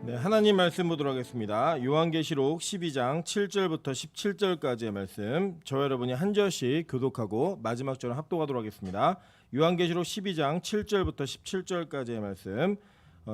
네, 하나님 말씀 보도록 하겠습니다. 요한계시록 12장 7절부터 17절까지의 말씀, 저 여러분이 한 절씩 교독하고 마지막 절을 합독하도록 하겠습니다. 요한계시록 12장 7절부터 17절까지의 말씀,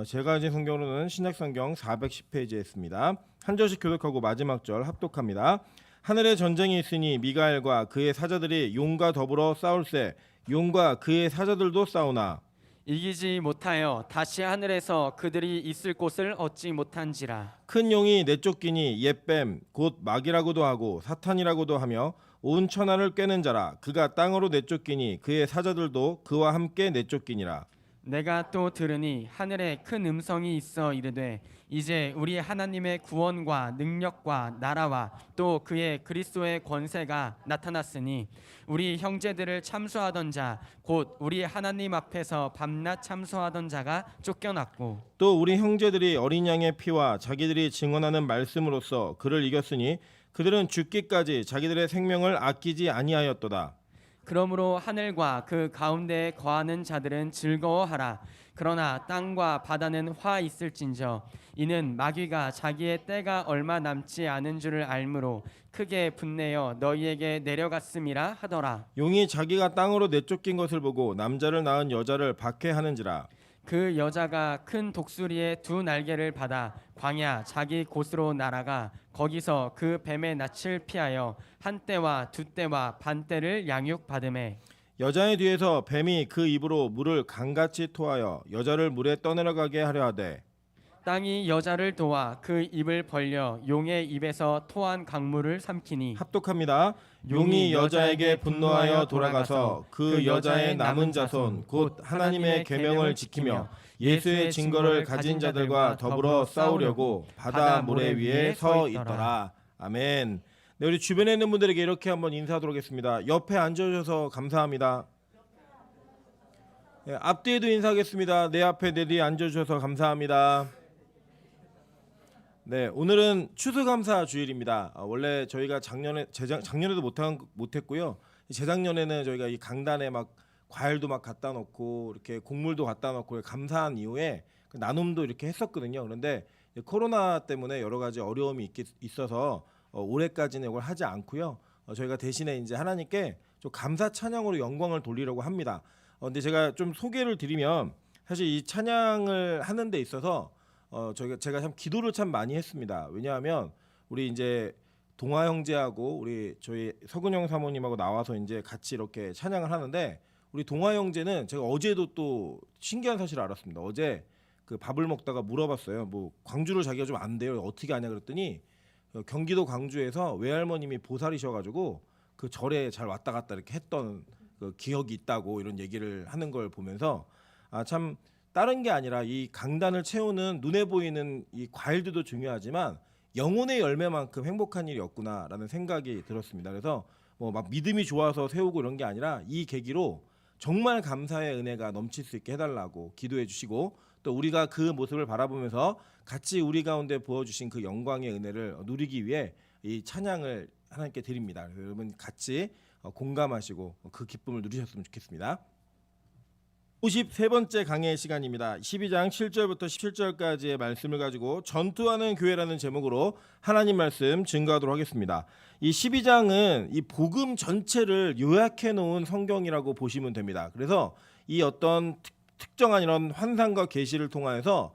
제가 가진 성경으로는 신약성경 410페이지에 있습니다. 한 절씩 교독하고 마지막 절 합독합니다. 하늘에 전쟁이 있으니 미가엘과 그의 사자들이 용과 더불어 싸울세. 용과 그의 사자들도 싸우나 이기지 못하여 다시 하늘에서 그들이 있을 곳을 얻지 못한지라. 큰 용이 내쫓기니 옛뱀 곧 마귀라고도 하고 사탄이라고도 하며 온 천하를 꿰는 자라. 그가 땅으로 내쫓기니 그의 사자들도 그와 함께 내쫓기니라. 내가 또 들으니 하늘에 큰 음성이 있어 이르되 이제 우리 하나님의 구원과 능력과 나라와 또 그의 그리스도의 권세가 나타났으니 우리 형제들을 참수하던 자 곧 우리 하나님 앞에서 밤낮 참수하던 자가 쫓겨났고 또 우리 형제들이 어린 양의 피와 자기들이 증언하는 말씀으로써 그를 이겼으니 그들은 죽기까지 자기들의 생명을 아끼지 아니하였도다. 그러므로 하늘과 그 가운데에 거하는 자들은 즐거워하라. 그러나 땅과 바다는 화 있을진저 이는 마귀가 자기의 때가 얼마 남지 않은 줄을 알므로 크게 분내어 너희에게 내려갔음이라 하더라. 용이 자기가 땅으로 내쫓긴 것을 보고 남자를 낳은 여자를 박해하는지라. 그 여자가 큰 독수리의 두 날개를 받아 광야 자기 곳으로 날아가 거기서 그 뱀의 낯을 피하여 한 때와 두 때와 반 때를 양육받음에 여자의 뒤에서 뱀이 그 입으로 물을 강같이 토하여 여자를 물에 떠내려가게 하려 하되 땅이 여자를 도와 그 입을 벌려 용의 입에서 토한 강물을 삼키니 합독합니다. 용이 여자에게 분노하여 돌아가서 그 여자의 남은 자손 곧 하나님의 계명을 지키며 예수의 증거를 가진 자들과 더불어 싸우려고 바다 모래 위에 서 있더라. 아멘. 네, 우리 주변에 있는 분들에게 이렇게 한번 인사하도록 하겠습니다. 옆에 앉아주셔서 감사합니다. 네, 앞뒤에도 인사하겠습니다. 내 앞에 내 뒤에 앉아주셔서 감사합니다. 네, 오늘은 추수감사 주일입니다. 원래 저희가 작년에도 못했고요. 재작년에는 저희가 이 강단에 막 과일도 막 갖다 놓고 이렇게 곡물도 갖다 놓고 감사한 이후에 그 나눔도 이렇게 했었거든요. 그런데 코로나 때문에 여러 가지 어려움이 있어서 올해까지는 이걸 하지 않고요. 저희가 대신에 이제 하나님께 좀 감사 찬양으로 영광을 돌리려고 합니다. 근데 제가 좀 소개를 드리면 사실 이 찬양을 하는 데 있어서 제가 참 기도를 참 많이 했습니다. 왜냐하면 우리 이제 동아 형제하고 저희 서근영 사모님하고 나와서 이제 같이 이렇게 찬양을 하는데 우리 동아 형제는 제가 어제도 또 신기한 사실을 알았습니다. 어제 그 밥을 먹다가 물어봤어요. 뭐 광주를 자기가 좀 안 돼요. 어떻게 아냐 그랬더니 경기도 광주에서 외할머님이 보살이셔가지고 그 절에 잘 왔다 갔다 이렇게 했던 그 기억이 있다고 이런 얘기를 하는 걸 보면서 참 다른 게 아니라 이 강단을 채우는 눈에 보이는 이 과일들도 중요하지만 영혼의 열매만큼 행복한 일이 없구나라는 생각이 들었습니다. 그래서 뭐 막 믿음이 좋아서 세우고 이런 게 아니라 이 계기로 정말 감사의 은혜가 넘칠 수 있게 해달라고 기도해 주시고 또 우리가 그 모습을 바라보면서 같이 우리 가운데 부어주신 그 영광의 은혜를 누리기 위해 이 찬양을 하나님께 드립니다. 그래서 여러분 같이 공감하시고 그 기쁨을 누리셨으면 좋겠습니다. 53번째 강의 시간입니다. 12장 7절부터 17절까지의 말씀을 가지고 전투하는 교회라는 제목으로 하나님 말씀 증거하도록 하겠습니다. 이 12장은 이 복음 전체를 요약해 놓은 성경이라고 보시면 됩니다. 그래서 이 어떤 특정한 이런 환상과 계시를 통하여서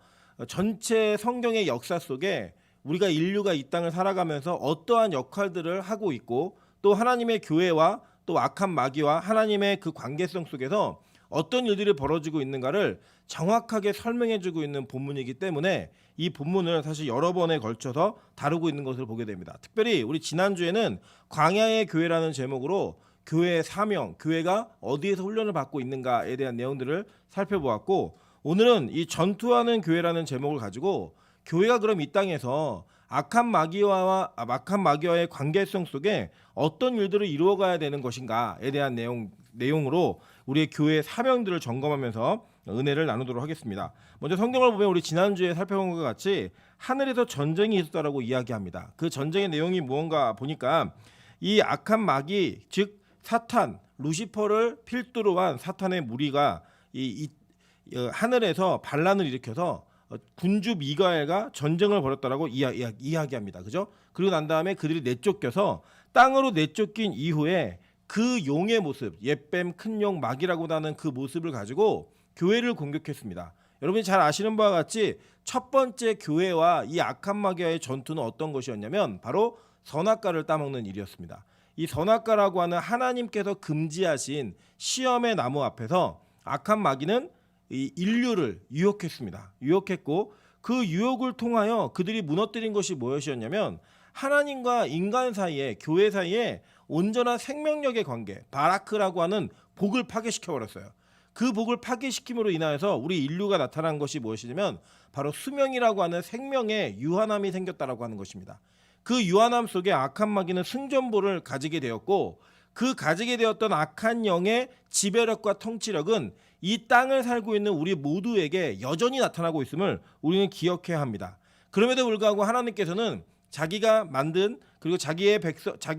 전체 성경의 역사 속에 우리가 인류가 이 땅을 살아가면서 어떠한 역할들을 하고 있고 또 하나님의 교회와 또 악한 마귀와 하나님의 그 관계성 속에서 어떤 일들이 벌어지고 있는가를 정확하게 설명해주고 있는 본문이기 때문에 이 본문을 사실 여러 번에 걸쳐서 다루고 있는 것을 보게 됩니다. 특별히 우리 지난주에는 광야의 교회라는 제목으로 교회의 사명, 교회가 어디에서 훈련을 받고 있는가에 대한 내용들을 살펴보았고 오늘은 이 전투하는 교회라는 제목을 가지고 교회가 그럼 이 땅에서 악한 마귀와의 관계성 속에 어떤 일들을 이루어가야 되는 것인가에 대한 내용으로 우리의 교회의 사명들을 점검하면서 은혜를 나누도록 하겠습니다. 먼저 성경을 보면 우리 지난주에 살펴본 것과 같이 하늘에서 전쟁이 있었다라고 이야기합니다. 그 전쟁의 내용이 무언가 보니까 이 악한 마귀 즉 사탄 루시퍼를 필두로 한 사탄의 무리가 이 하늘에서 반란을 일으켜서 군주 미가엘과 전쟁을 벌였다라고 이야기합니다. 그죠? 그리고 난 다음에 그들이 내쫓겨서 땅으로 내쫓긴 이후에 그 용의 모습, 옛뱀, 큰 용, 마귀라고 하는 그 모습을 가지고 교회를 공격했습니다. 여러분이 잘 아시는 바와 같이 첫 번째 교회와 이 악한 마귀와의 전투는 어떤 것이었냐면 바로 선악과를 따먹는 일이었습니다. 이 선악과라고 하는 하나님께서 금지하신 시험의 나무 앞에서 악한 마귀는 이 인류를 유혹했습니다. 유혹했고 그 유혹을 통하여 그들이 무너뜨린 것이 무엇이었냐면 하나님과 인간 사이에, 교회 사이에 온전한 생명력의 관계, 바라크라고 하는 복을 파괴시켜버렸어요. 그 복을 파괴시킴으로 인하여서 우리 인류가 나타난 것이 무엇이냐면 바로 수명이라고 하는 생명의 유한함이 생겼다라고 하는 것입니다. 그 유한함 속에 악한 마귀는 승전보를 가지게 되었고 그 가지게 되었던 악한 영의 지배력과 통치력은 이 땅을 살고 있는 우리 모두에게 여전히 나타나고 있음을 우리는 기억해야 합니다. 그럼에도 불구하고 하나님께서는 자기가 만든 그리고 자기의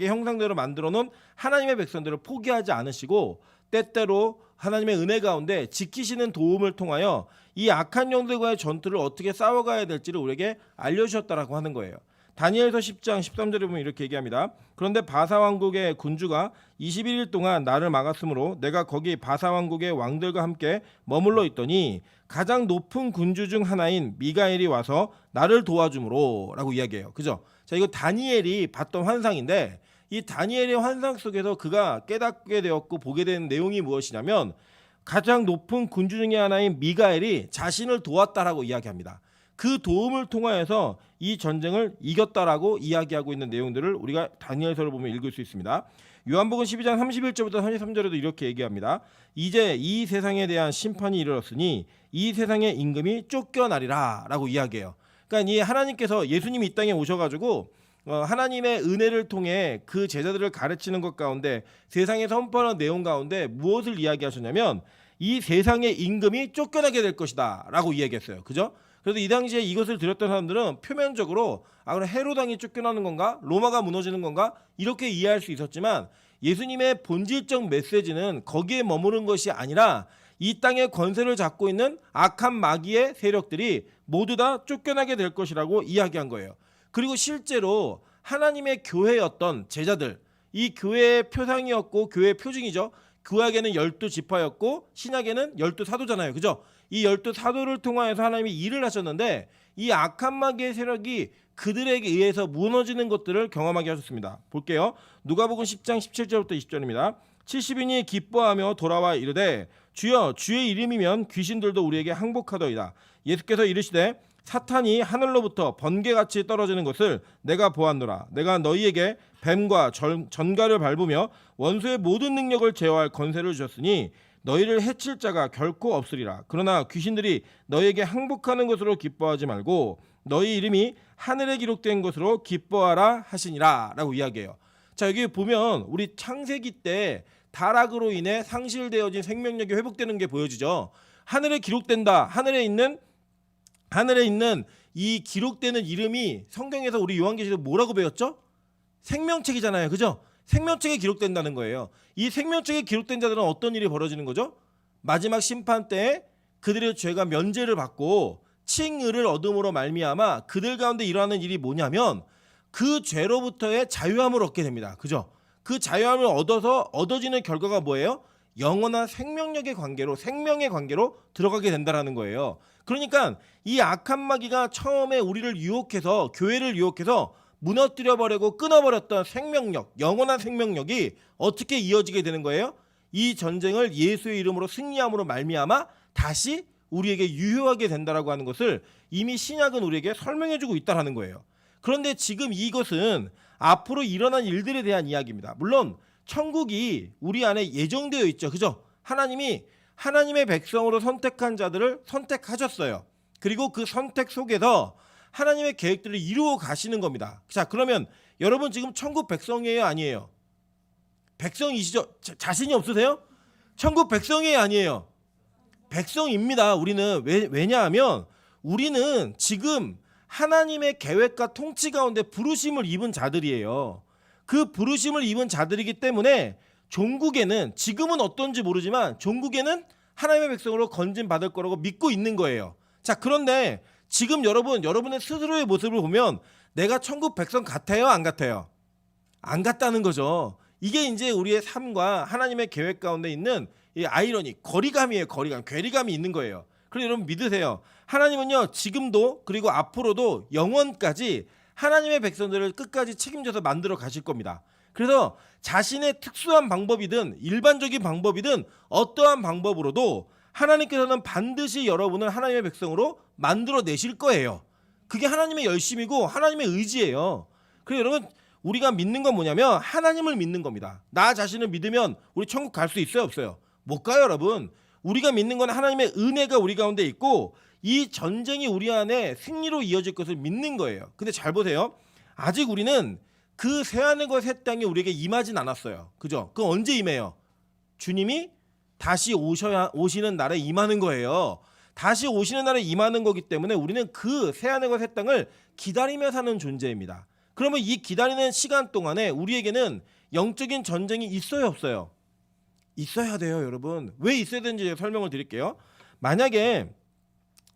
형상대로 만들어 놓은 하나님의 백성들을 포기하지 않으시고 때때로 하나님의 은혜 가운데 지키시는 도움을 통하여 이 악한 영들과의 전투를 어떻게 싸워가야 될지를 우리에게 알려주셨다라고 하는 거예요. 다니엘서 10장 13절에 보면 이렇게 얘기합니다. 그런데 바사 왕국의 군주가 21일 동안 나를 막았으므로 내가 거기 바사 왕국의 왕들과 함께 머물러 있더니 가장 높은 군주 중 하나인 미가엘이 와서 나를 도와주므로 라고 이야기해요. 그죠? 자, 이거 다니엘이 봤던 환상인데 이 다니엘의 환상 속에서 그가 깨닫게 되었고 보게 된 내용이 무엇이냐면 가장 높은 군주 중에 하나인 미가엘이 자신을 도왔다라고 이야기합니다. 그 도움을 통하여서 이 전쟁을 이겼다라고 이야기하고 있는 내용들을 우리가 다니엘서를 보면 읽을 수 있습니다. 요한복음 12장 31절부터 33절에도 이렇게 얘기합니다. 이제 이 세상에 대한 심판이 이르렀으니 이 세상의 임금이 쫓겨나리라 라고 이야기해요. 그러니까 이 하나님께서 예수님이 이 땅에 오셔가지고 하나님의 은혜를 통해 그 제자들을 가르치는 것 가운데 세상에 선포하는 내용 가운데 무엇을 이야기하셨냐면 이 세상의 임금이 쫓겨나게 될 것이다 라고 이야기했어요. 그죠? 그래서 이 당시에 이것을 들었던 사람들은 표면적으로 그럼 헤롯 왕이 쫓겨나는 건가? 로마가 무너지는 건가? 이렇게 이해할 수 있었지만 예수님의 본질적 메시지는 거기에 머무른 것이 아니라 이 땅의 권세를 잡고 있는 악한 마귀의 세력들이 모두 다 쫓겨나게 될 것이라고 이야기한 거예요. 그리고 실제로 하나님의 교회였던 제자들, 이 교회의 표상이었고 교회의 표징이죠. 구약에는 12지파였고 신약에는 12사도잖아요. 그죠? 이 12사도를 통하여서 하나님이 일을 하셨는데 이 악한 마귀의 세력이 그들에게 의해서 무너지는 것들을 경험하게 하셨습니다. 볼게요. 누가복음 10장 17절부터 20절입니다. 70인이 기뻐하며 돌아와 이르되 주여 주의 이름이면 귀신들도 우리에게 항복하더이다. 예수께서 이르시되 사탄이 하늘로부터 번개같이 떨어지는 것을 내가 보았노라. 내가 너희에게 뱀과 전갈을 밟으며 원수의 모든 능력을 제어할 권세를 주셨으니 너희를 해칠 자가 결코 없으리라. 그러나 귀신들이 너희에게 항복하는 것으로 기뻐하지 말고 너희 이름이 하늘에 기록된 것으로 기뻐하라 하시니라 라고 이야기해요. 자, 여기 보면 우리 창세기 때 타락으로 인해 상실되어진 생명력이 회복되는 게 보여지죠. 하늘에 기록된다. 하늘에 있는 이 기록되는 이름이 성경에서 우리 요한계시록 뭐라고 배웠죠? 생명책이잖아요. 그죠? 생명책에 기록된다는 거예요. 이 생명책에 기록된 자들은 어떤 일이 벌어지는 거죠? 마지막 심판 때에 그들의 죄가 면제를 받고 칭의를 얻음으로 말미암아 그들 가운데 일어나는 일이 뭐냐면 그 죄로부터의 자유함을 얻게 됩니다. 그죠? 그 자유함을 얻어지는 결과가 뭐예요? 영원한 생명의 관계로 들어가게 된다라는 거예요. 그러니까 이 악한 마귀가 처음에 우리를 유혹해서 교회를 유혹해서 무너뜨려버리고 끊어버렸던 생명력, 영원한 생명력이 어떻게 이어지게 되는 거예요? 이 전쟁을 예수의 이름으로 승리함으로 말미암아 다시 우리에게 유효하게 된다라고 하는 것을 이미 신약은 우리에게 설명해주고 있다라는 거예요. 그런데 지금 이것은 앞으로 일어난 일들에 대한 이야기입니다. 물론 천국이 우리 안에 예정되어 있죠. 그죠? 하나님이 하나님의 백성으로 선택한 자들을 선택하셨어요. 그리고 그 선택 속에서 하나님의 계획들을 이루어 가시는 겁니다. 자, 그러면 여러분 지금 천국 백성이에요, 아니에요? 백성이시죠? 자신이 없으세요? 천국 백성이에요, 아니에요? 백성입니다. 우리는 왜냐하면 우리는 지금 하나님의 계획과 통치 가운데 부르심을 입은 자들이에요. 그 부르심을 입은 자들이기 때문에 종국에는 지금은 어떤지 모르지만 종국에는 하나님의 백성으로 건진 받을 거라고 믿고 있는 거예요. 자, 그런데 지금 여러분의 스스로의 모습을 보면 내가 천국 백성 같아요, 안 같아요? 안 같다는 거죠. 이게 이제 우리의 삶과 하나님의 계획 가운데 있는 이 아이러니, 거리감이에요. 거리감, 괴리감이 있는 거예요. 그래서 여러분 믿으세요. 하나님은요, 지금도 그리고 앞으로도 영원까지 하나님의 백성들을 끝까지 책임져서 만들어 가실 겁니다. 그래서 자신의 특수한 방법이든 일반적인 방법이든 어떠한 방법으로도 하나님께서는 반드시 여러분을 하나님의 백성으로 만들어 내실 거예요. 그게 하나님의 열심이고 하나님의 의지예요. 그래서 여러분, 우리가 믿는 건 뭐냐면 하나님을 믿는 겁니다. 나 자신을 믿으면 우리 천국 갈 수 있어요, 없어요? 못 가요, 여러분. 우리가 믿는 건 하나님의 은혜가 우리 가운데 있고 이 전쟁이 우리 안에 승리로 이어질 것을 믿는 거예요. 근데 잘 보세요. 아직 우리는 그 새하늘과 새 땅이 우리에게 임하진 않았어요. 그죠? 그건 언제 임해요? 주님이 다시 오시는 날에 임하는 거예요. 다시 오시는 날에 임하는 거기 때문에 우리는 그 새하늘과 새 땅을 기다리며 사는 존재입니다. 그러면 이 기다리는 시간 동안에 우리에게는 영적인 전쟁이 있어요, 없어요? 있어야 돼요, 여러분. 왜 있어야 되는지 설명을 드릴게요. 만약에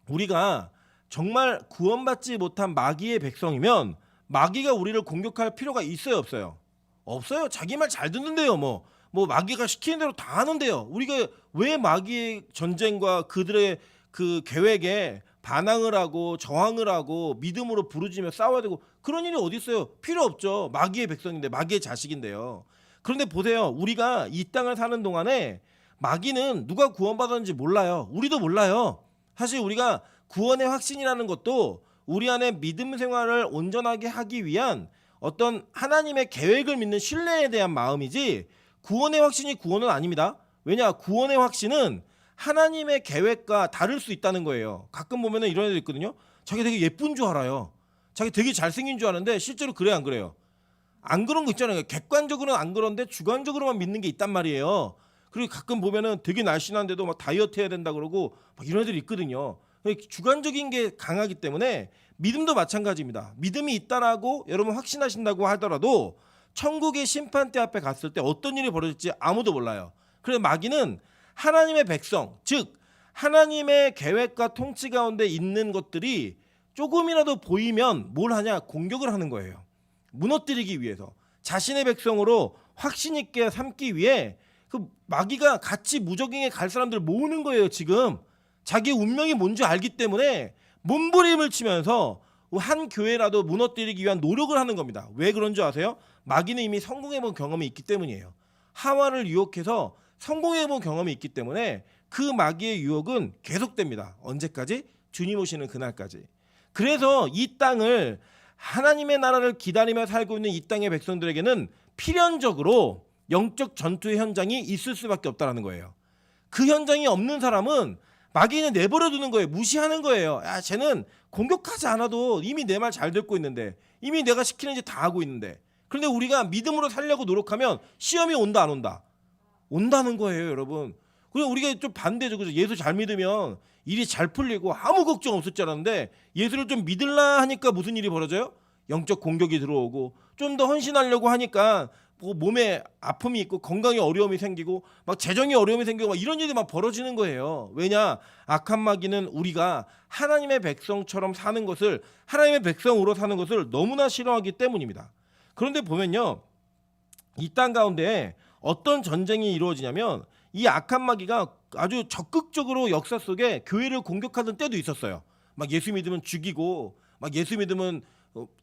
우리가 정말 구원받지 못한 마귀의 백성이면 마귀가 우리를 공격할 필요가 있어요, 없어요? 없어요. 자기 말 잘 듣는데요. 뭐 마귀가 시키는 대로 다 하는데요. 우리가 왜 마귀의 전쟁과 그들의 그 계획에 반항을 하고 저항을 하고 믿음으로 부르짖며 싸워야 되고 그런 일이 어디 있어요? 필요 없죠. 마귀의 백성인데, 마귀의 자식인데요. 그런데 보세요. 우리가 이 땅을 사는 동안에 마귀는 누가 구원받았는지 몰라요. 우리도 몰라요. 사실 우리가 구원의 확신이라는 것도 우리 안에 믿음 생활을 온전하게 하기 위한 어떤 하나님의 계획을 믿는 신뢰에 대한 마음이지, 구원의 확신이 구원은 아닙니다. 왜냐? 구원의 확신은 하나님의 계획과 다를 수 있다는 거예요. 가끔 보면은 이런 애들 있거든요. 자기 되게 예쁜 줄 알아요. 자기 되게 잘생긴 줄 아는데 실제로 그래, 안 그래요? 안 그런 거 있잖아요. 객관적으로는 안 그런데 주관적으로만 믿는 게 있단 말이에요. 그리고 가끔 보면은 되게 날씬한데도 막 다이어트 해야 된다 그러고 막 이런 애들이 있거든요. 주관적인 게 강하기 때문에 믿음도 마찬가지입니다. 믿음이 있다라고 여러분 확신하신다고 하더라도 천국의 심판대 앞에 갔을 때 어떤 일이 벌어질지 아무도 몰라요. 그래서 마귀는 하나님의 백성, 즉 하나님의 계획과 통치 가운데 있는 것들이 조금이라도 보이면 뭘 하냐? 공격을 하는 거예요. 무너뜨리기 위해서, 자신의 백성으로 확신 있게 삼기 위해 그 마귀가 같이 무적행에 갈 사람들을 모으는 거예요. 지금 자기 운명이 뭔지 알기 때문에 몸부림을 치면서 한 교회라도 무너뜨리기 위한 노력을 하는 겁니다. 왜 그런 줄 아세요? 마귀는 이미 성공해본 경험이 있기 때문이에요. 하와를 유혹해서 성공해본 경험이 있기 때문에 그 마귀의 유혹은 계속됩니다. 언제까지? 주님 오시는 그날까지. 그래서 이 땅을, 하나님의 나라를 기다리며 살고 있는 이 땅의 백성들에게는 필연적으로 영적 전투의 현장이 있을 수밖에 없다는 거예요. 그 현장이 없는 사람은 마귀는 내버려 두는 거예요. 무시하는 거예요. 야, 쟤는 공격하지 않아도 이미 내 말 잘 듣고 있는데, 이미 내가 시키는 짓 다 하고 있는데. 그런데 우리가 믿음으로 살려고 노력하면 시험이 온다, 안 온다? 온다는 거예요, 여러분. 그리고 우리가 좀 반대죠. 그죠? 예수 잘 믿으면 일이 잘 풀리고 아무 걱정 없을 줄 알았는데, 예수를 좀 믿을라 하니까 무슨 일이 벌어져요? 영적 공격이 들어오고, 좀 더 헌신하려고 하니까 뭐 몸에 아픔이 있고 건강에 어려움이 생기고 막 재정에 어려움이 생기고 막 이런 일이 막 벌어지는 거예요. 왜냐? 악한 마귀는 우리가 하나님의 백성처럼 사는 것을, 하나님의 백성으로 사는 것을 너무나 싫어하기 때문입니다. 그런데 보면요, 이 땅 가운데 어떤 전쟁이 이루어지냐면 이 악한 마귀가 아주 적극적으로 역사 속에 교회를 공격하던 때도 있었어요. 막 예수 믿으면 죽이고, 막 예수 믿으면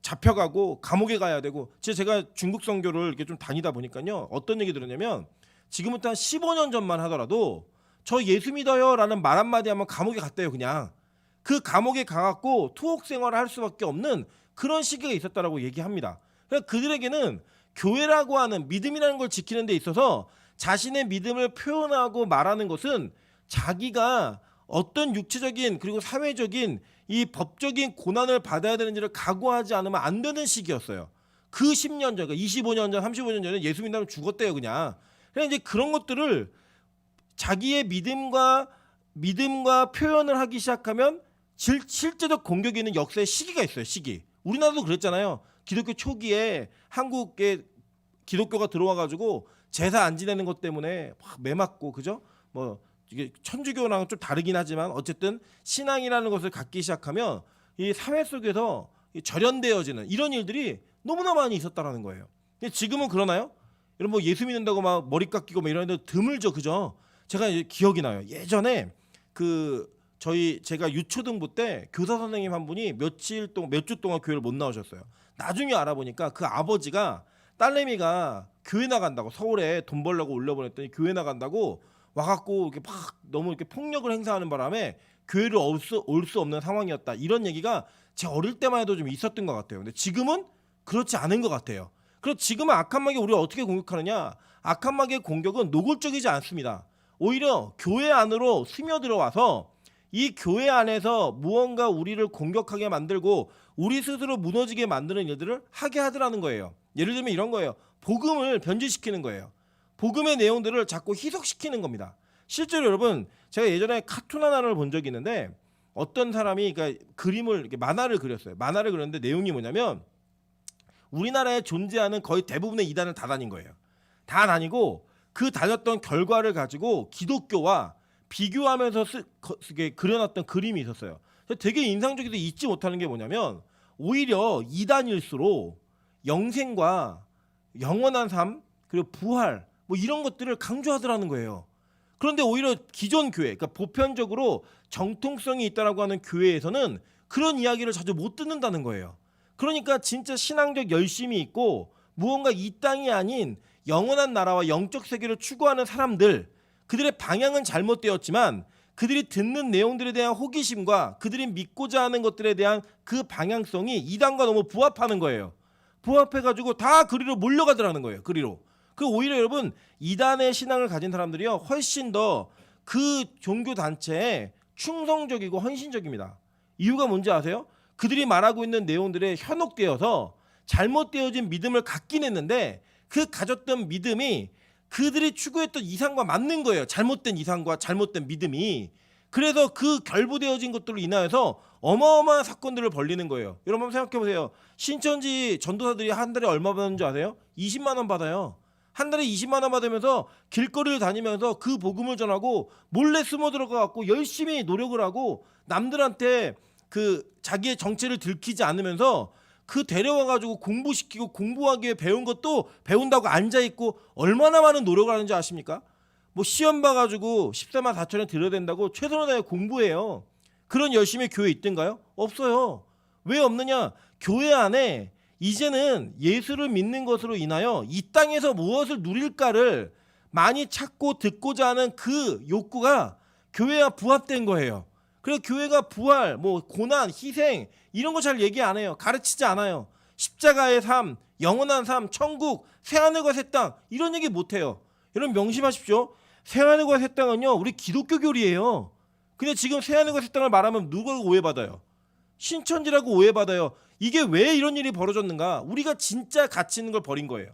잡혀가고 감옥에 가야 되고. 제가 중국 선교를 이렇게 좀 다니다 보니까요, 어떤 얘기 들었냐면 지금부터 한 15년 전만 하더라도 저 예수 믿어요 라는 말 한마디 하면 감옥에 갔대요. 그냥 그 감옥에 가갖고 투옥 생활을 할 수밖에 없는 그런 시기가 있었다라고 얘기합니다. 그러니까 그들에게는 교회라고 하는 믿음이라는 걸 지키는 데 있어서 자신의 믿음을 표현하고 말하는 것은 자기가 어떤 육체적인 그리고 사회적인 이 법적인 고난을 받아야 되는지를 각오하지 않으면 안 되는 시기였어요. 그 10년 전, 그러니까 25년 전, 35년 전에 예수 믿으면 죽었대요, 그냥. 그래서 이제 그런 것들을 자기의 믿음과 표현을 하기 시작하면 실제적 공격이 있는 역사의 시기가 있어요, 시기. 우리나라도 그랬잖아요. 기독교 초기에 한국에 기독교가 들어와가지고 제사 안 지내는 것 때문에 막 매맞고, 그죠? 뭐 이게 천주교랑 좀 다르긴 하지만 어쨌든 신앙이라는 것을 갖기 시작하면 이 사회 속에서 이 절연되어지는 이런 일들이 너무나 많이 있었다라는 거예요. 근데 지금은 그러나요? 여러분 뭐 예수 믿는다고 막 머리 깎이고 뭐 이런 데 드물죠, 그죠? 제가 이제 기억이 나요. 예전에 제가 유초등부 때 교사 선생님 한 분이 몇 주 동안 교회를 못 나오셨어요. 나중에 알아보니까 그 아버지가 딸내미가 교회 나간다고 서울에 돈 벌려고 올려보냈더니 교회 나간다고 와갖고 이렇게 막 너무 이렇게 폭력을 행사하는 바람에 교회를 올 수 없는 상황이었다. 이런 얘기가 제 어릴 때만 해도 좀 있었던 것 같아요. 근데 지금은 그렇지 않은 것 같아요. 그리고 지금은 악한 마귀 우리가 어떻게 공격하느냐? 악한 마귀의 공격은 노골적이지 않습니다. 오히려 교회 안으로 스며들어와서 이 교회 안에서 무언가 우리를 공격하게 만들고 우리 스스로 무너지게 만드는 일들을 하게 하더라는 거예요. 예를 들면 이런 거예요. 복음을 변질시키는 거예요. 복음의 내용들을 자꾸 희석시키는 겁니다. 실제로 여러분 제가 예전에 카툰 하나를 본 적이 있는데 어떤 사람이 그러니까 그림을 이렇게 만화를 그렸어요. 만화를 그렸는데 내용이 뭐냐면 우리나라에 존재하는 거의 대부분의 이단을 다 다닌 거예요. 다 다니고 그 다녔던 결과를 가지고 기독교와 비교하면서 그려놨던 그림이 있었어요. 되게 인상적이도 잊지 못하는 게 뭐냐면 오히려 이단일수록 영생과 영원한 삶 그리고 부활 뭐 이런 것들을 강조하더라는 거예요. 그런데 오히려 기존 교회, 그러니까 보편적으로 정통성이 있다라고 하는 교회에서는 그런 이야기를 자주 못 듣는다는 거예요. 그러니까 진짜 신앙적 열심이 있고 무언가 이 땅이 아닌 영원한 나라와 영적 세계를 추구하는 사람들, 그들의 방향은 잘못되었지만 그들이 듣는 내용들에 대한 호기심과 그들이 믿고자 하는 것들에 대한 그 방향성이 이단과 너무 부합하는 거예요. 부합해가지고 다 그리로 몰려가더라는 거예요. 그리로. 그 오히려 여러분 이단의 신앙을 가진 사람들이요 훨씬 더 그 종교 단체에 충성적이고 헌신적입니다. 이유가 뭔지 아세요? 그들이 말하고 있는 내용들에 현혹되어서 잘못되어진 믿음을 갖긴 했는데 그 가졌던 믿음이 그들이 추구했던 이상과 맞는 거예요. 잘못된 이상과 잘못된 믿음이. 그래서 그 결부되어진 것들로 인하여서 어마어마한 사건들을 벌리는 거예요. 여러분 한번 생각해 보세요. 신천지 전도사들이 한 달에 얼마 받는 줄 아세요? 20만 원 받아요. 한 달에 20만 원 받으면서 길거리를 다니면서 그 복음을 전하고 몰래 숨어 들어가 갖고 열심히 노력을 하고 남들한테 그 자기의 정체를 들키지 않으면서 그 데려와 가지고 공부시키고 공부하기 위해 배운 것도 배운다고 앉아 있고 얼마나 많은 노력을 하는지 아십니까? 뭐 시험 봐 가지고 14만 4천에 들어야 된다고 최선을 다해 공부해요. 그런 열심히 교회 있던가요? 없어요. 왜 없느냐? 교회 안에 이제는 예수를 믿는 것으로 인하여 이 땅에서 무엇을 누릴까를 많이 찾고 듣고자 하는 그 욕구가 교회와 부합된 거예요. 그래서 교회가 부활, 뭐 고난, 희생 이런 거 잘 얘기 안 해요. 가르치지 않아요. 십자가의 삶, 영원한 삶, 천국, 새하늘과 새 땅 이런 얘기 못 해요. 여러분 명심하십시오. 새하늘과 새 땅은요 우리 기독교 교리예요. 근데 지금 새하늘과 새 땅을 말하면 누가 오해받아요? 신천지라고 오해받아요. 이게 왜 이런 일이 벌어졌는가? 우리가 진짜 가치 있는 걸 버린 거예요.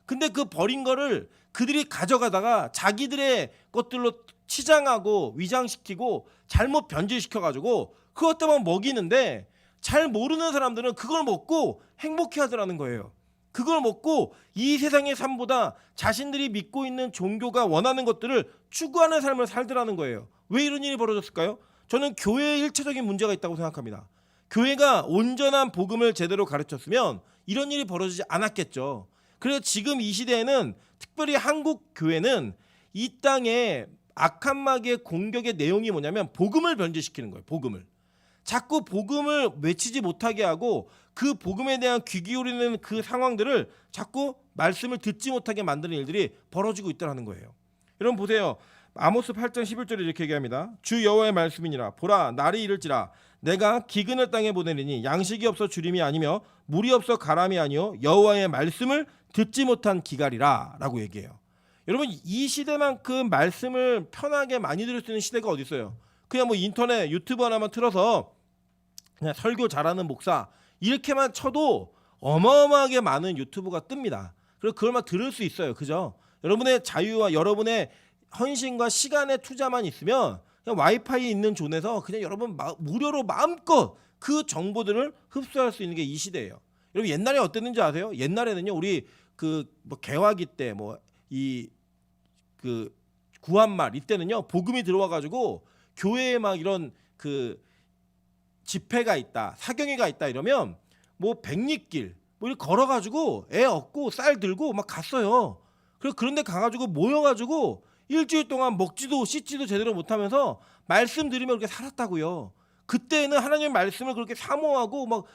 근데 그 버린 거를 그들이 가져가다가 자기들의 것들로 치장하고 위장시키고 잘못 변질시켜가지고 그것 때문에 먹이는데 잘 모르는 사람들은 그걸 먹고 행복해하더라는 거예요. 그걸 먹고 이 세상의 삶보다 자신들이 믿고 있는 종교가 원하는 것들을 추구하는 삶을 살더라는 거예요. 왜 이런 일이 벌어졌을까요? 저는 교회에 1차적인 문제가 있다고 생각합니다. 교회가 온전한 복음을 제대로 가르쳤으면 이런 일이 벌어지지 않았겠죠. 그래서 지금 이 시대에는 특별히 한국 교회는 이 땅에 악한 마귀의 공격의 내용이 뭐냐면 복음을 변질시키는 거예요. 복음을. 자꾸 복음을 외치지 못하게 하고 그 복음에 대한 귀 기울이는 그 상황들을 자꾸 말씀을 듣지 못하게 만드는 일들이 벌어지고 있다는 거예요. 여러분 보세요. 아모스 8장 11절에 이렇게 얘기합니다. 주 여호와의 말씀이니라. 보라 날이 이를지라 내가 기근을 땅에 보내리니 양식이 없어 주림이 아니며 물이 없어 가람이 아니요 여호와의 말씀을 듣지 못한 기갈이라 라고 얘기해요. 여러분 이 시대만큼 말씀을 편하게 많이 들을 수 있는 시대가 어디 있어요? 그냥 뭐 인터넷 유튜브 하나만 틀어서 그냥 설교 잘하는 목사 이렇게만 쳐도 어마어마하게 많은 유튜브가 뜹니다. 그리고 그걸 막 들을 수 있어요. 그죠? 여러분의 자유와 여러분의 헌신과 시간의 투자만 있으면 그냥 와이파이 있는 존에서 그냥 여러분 무료로 마음껏 그 정보들을 흡수할 수 있는 게 이 시대예요. 여러분 옛날에 어땠는지 아세요? 옛날에는요 우리 그 뭐 개화기 때 뭐 이 그 구한말 이때는요 복음이 들어와 가지고 교회에 막 이런 그 집회가 있다, 사경회가 있다 이러면 뭐 백리길 뭐 이렇게 걸어가지고 애 얻고 쌀 들고 막 갔어요. 그런데 가가지고 모여가지고 일주일 동안 먹지도 씻지도 제대로 못하면서 말씀 들으며 그렇게 살았다고요. 그때는 하나님의 말씀을 그렇게 사모하고 막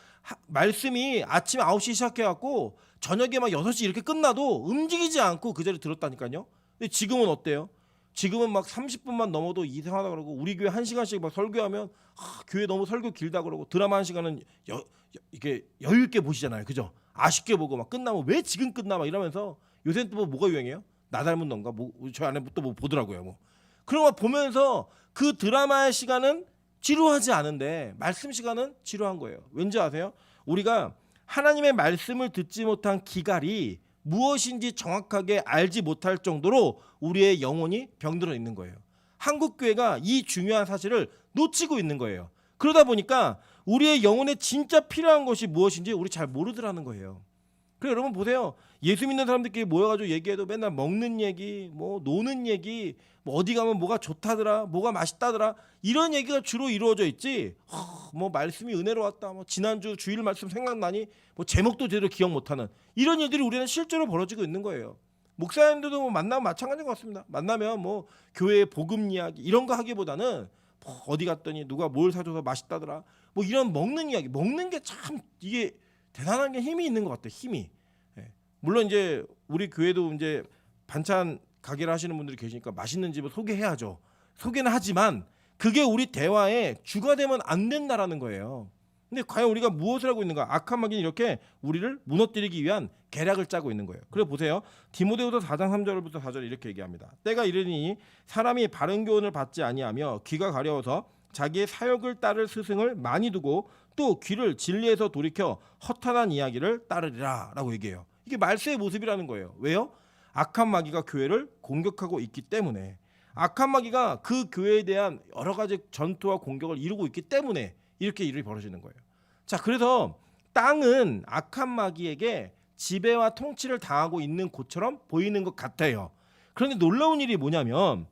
말씀이 아침 9시 시작해갖고 저녁에 막 6시 이렇게 끝나도 움직이지 않고 그 자리에 들었다니까요. 근데 지금은 어때요? 지금은 막 30분만 넘어도 이상하다 그러고 우리 교회 1시간씩 막 설교하면 교회 너무 설교 길다 그러고 드라마 1시간은 이게 여유 있게 보시잖아요. 그죠? 아쉽게 보고 막 끝나면 왜 지금 끝나 막 이러면서 요새는 또 뭐가 유행해요? 나 닮은 넌가? 뭐 저희 아내 또 뭐 보더라고요. 뭐 그런 거 보면서 그 드라마의 시간은 지루하지 않은데 말씀 시간은 지루한 거예요. 왠지 아세요? 우리가 하나님의 말씀을 듣지 못한 기갈이 무엇인지 정확하게 알지 못할 정도로 우리의 영혼이 병들어 있는 거예요. 한국 교회가 이 중요한 사실을 놓치고 있는 거예요. 그러다 보니까 우리의 영혼에 진짜 필요한 것이 무엇인지 우리 잘 모르더라는 거예요. 그래 여러분 보세요. 예수 믿는 사람들끼리 모여가지고 얘기해도 맨날 먹는 얘기, 뭐 노는 얘기, 뭐 어디 가면 뭐가 좋다더라, 뭐가 맛있다더라 이런 얘기가 주로 이루어져 있지. 뭐 말씀이 은혜로웠다, 뭐 지난주 주일 말씀 생각나니, 뭐 제목도 제대로 기억 못하는 이런 일들이 우리는 실제로 벌어지고 있는 거예요. 목사님들도 뭐 만나면 마찬가지인 것 같습니다. 만나면 뭐 교회 복음 이야기 이런 거 하기보다는 뭐 어디 갔더니 누가 뭘 사줘서 맛있다더라, 뭐 이런 먹는 이야기, 먹는 게 참 이게 대단한 게 힘이 있는 것 같아요. 힘이. 물론 이제 우리 교회도 이제 반찬 가게를 하시는 분들이 계시니까 맛있는 집을 소개해야죠. 소개는 하지만 그게 우리 대화의 주가 되면 안 된다라는 거예요. 근데 과연 우리가 무엇을 하고 있는가? 악한 마귀는 이렇게 우리를 무너뜨리기 위한 계략을 짜고 있는 거예요. 그래 보세요. 디모데후서 4장 3절부터 4절에 이렇게 얘기합니다. 때가 이르니 사람이 바른 교훈을 받지 아니하며 귀가 가려워서 자기의 사욕을 따를 스승을 많이 두고 또 귀를 진리에서 돌이켜 허탄한 이야기를 따르리라 라고 얘기해요. 이게 말세의 모습이라는 거예요. 왜요? 악한 마귀가 교회를 공격하고 있기 때문에, 악한 마귀가 그 교회에 대한 여러 가지 전투와 공격을 이루고 있기 때문에 이렇게 일이 벌어지는 거예요. 자, 그래서 땅은 악한 마귀에게 지배와 통치를 당하고 있는 곳처럼 보이는 것 같아요. 그런데 놀라운 일이 뭐냐면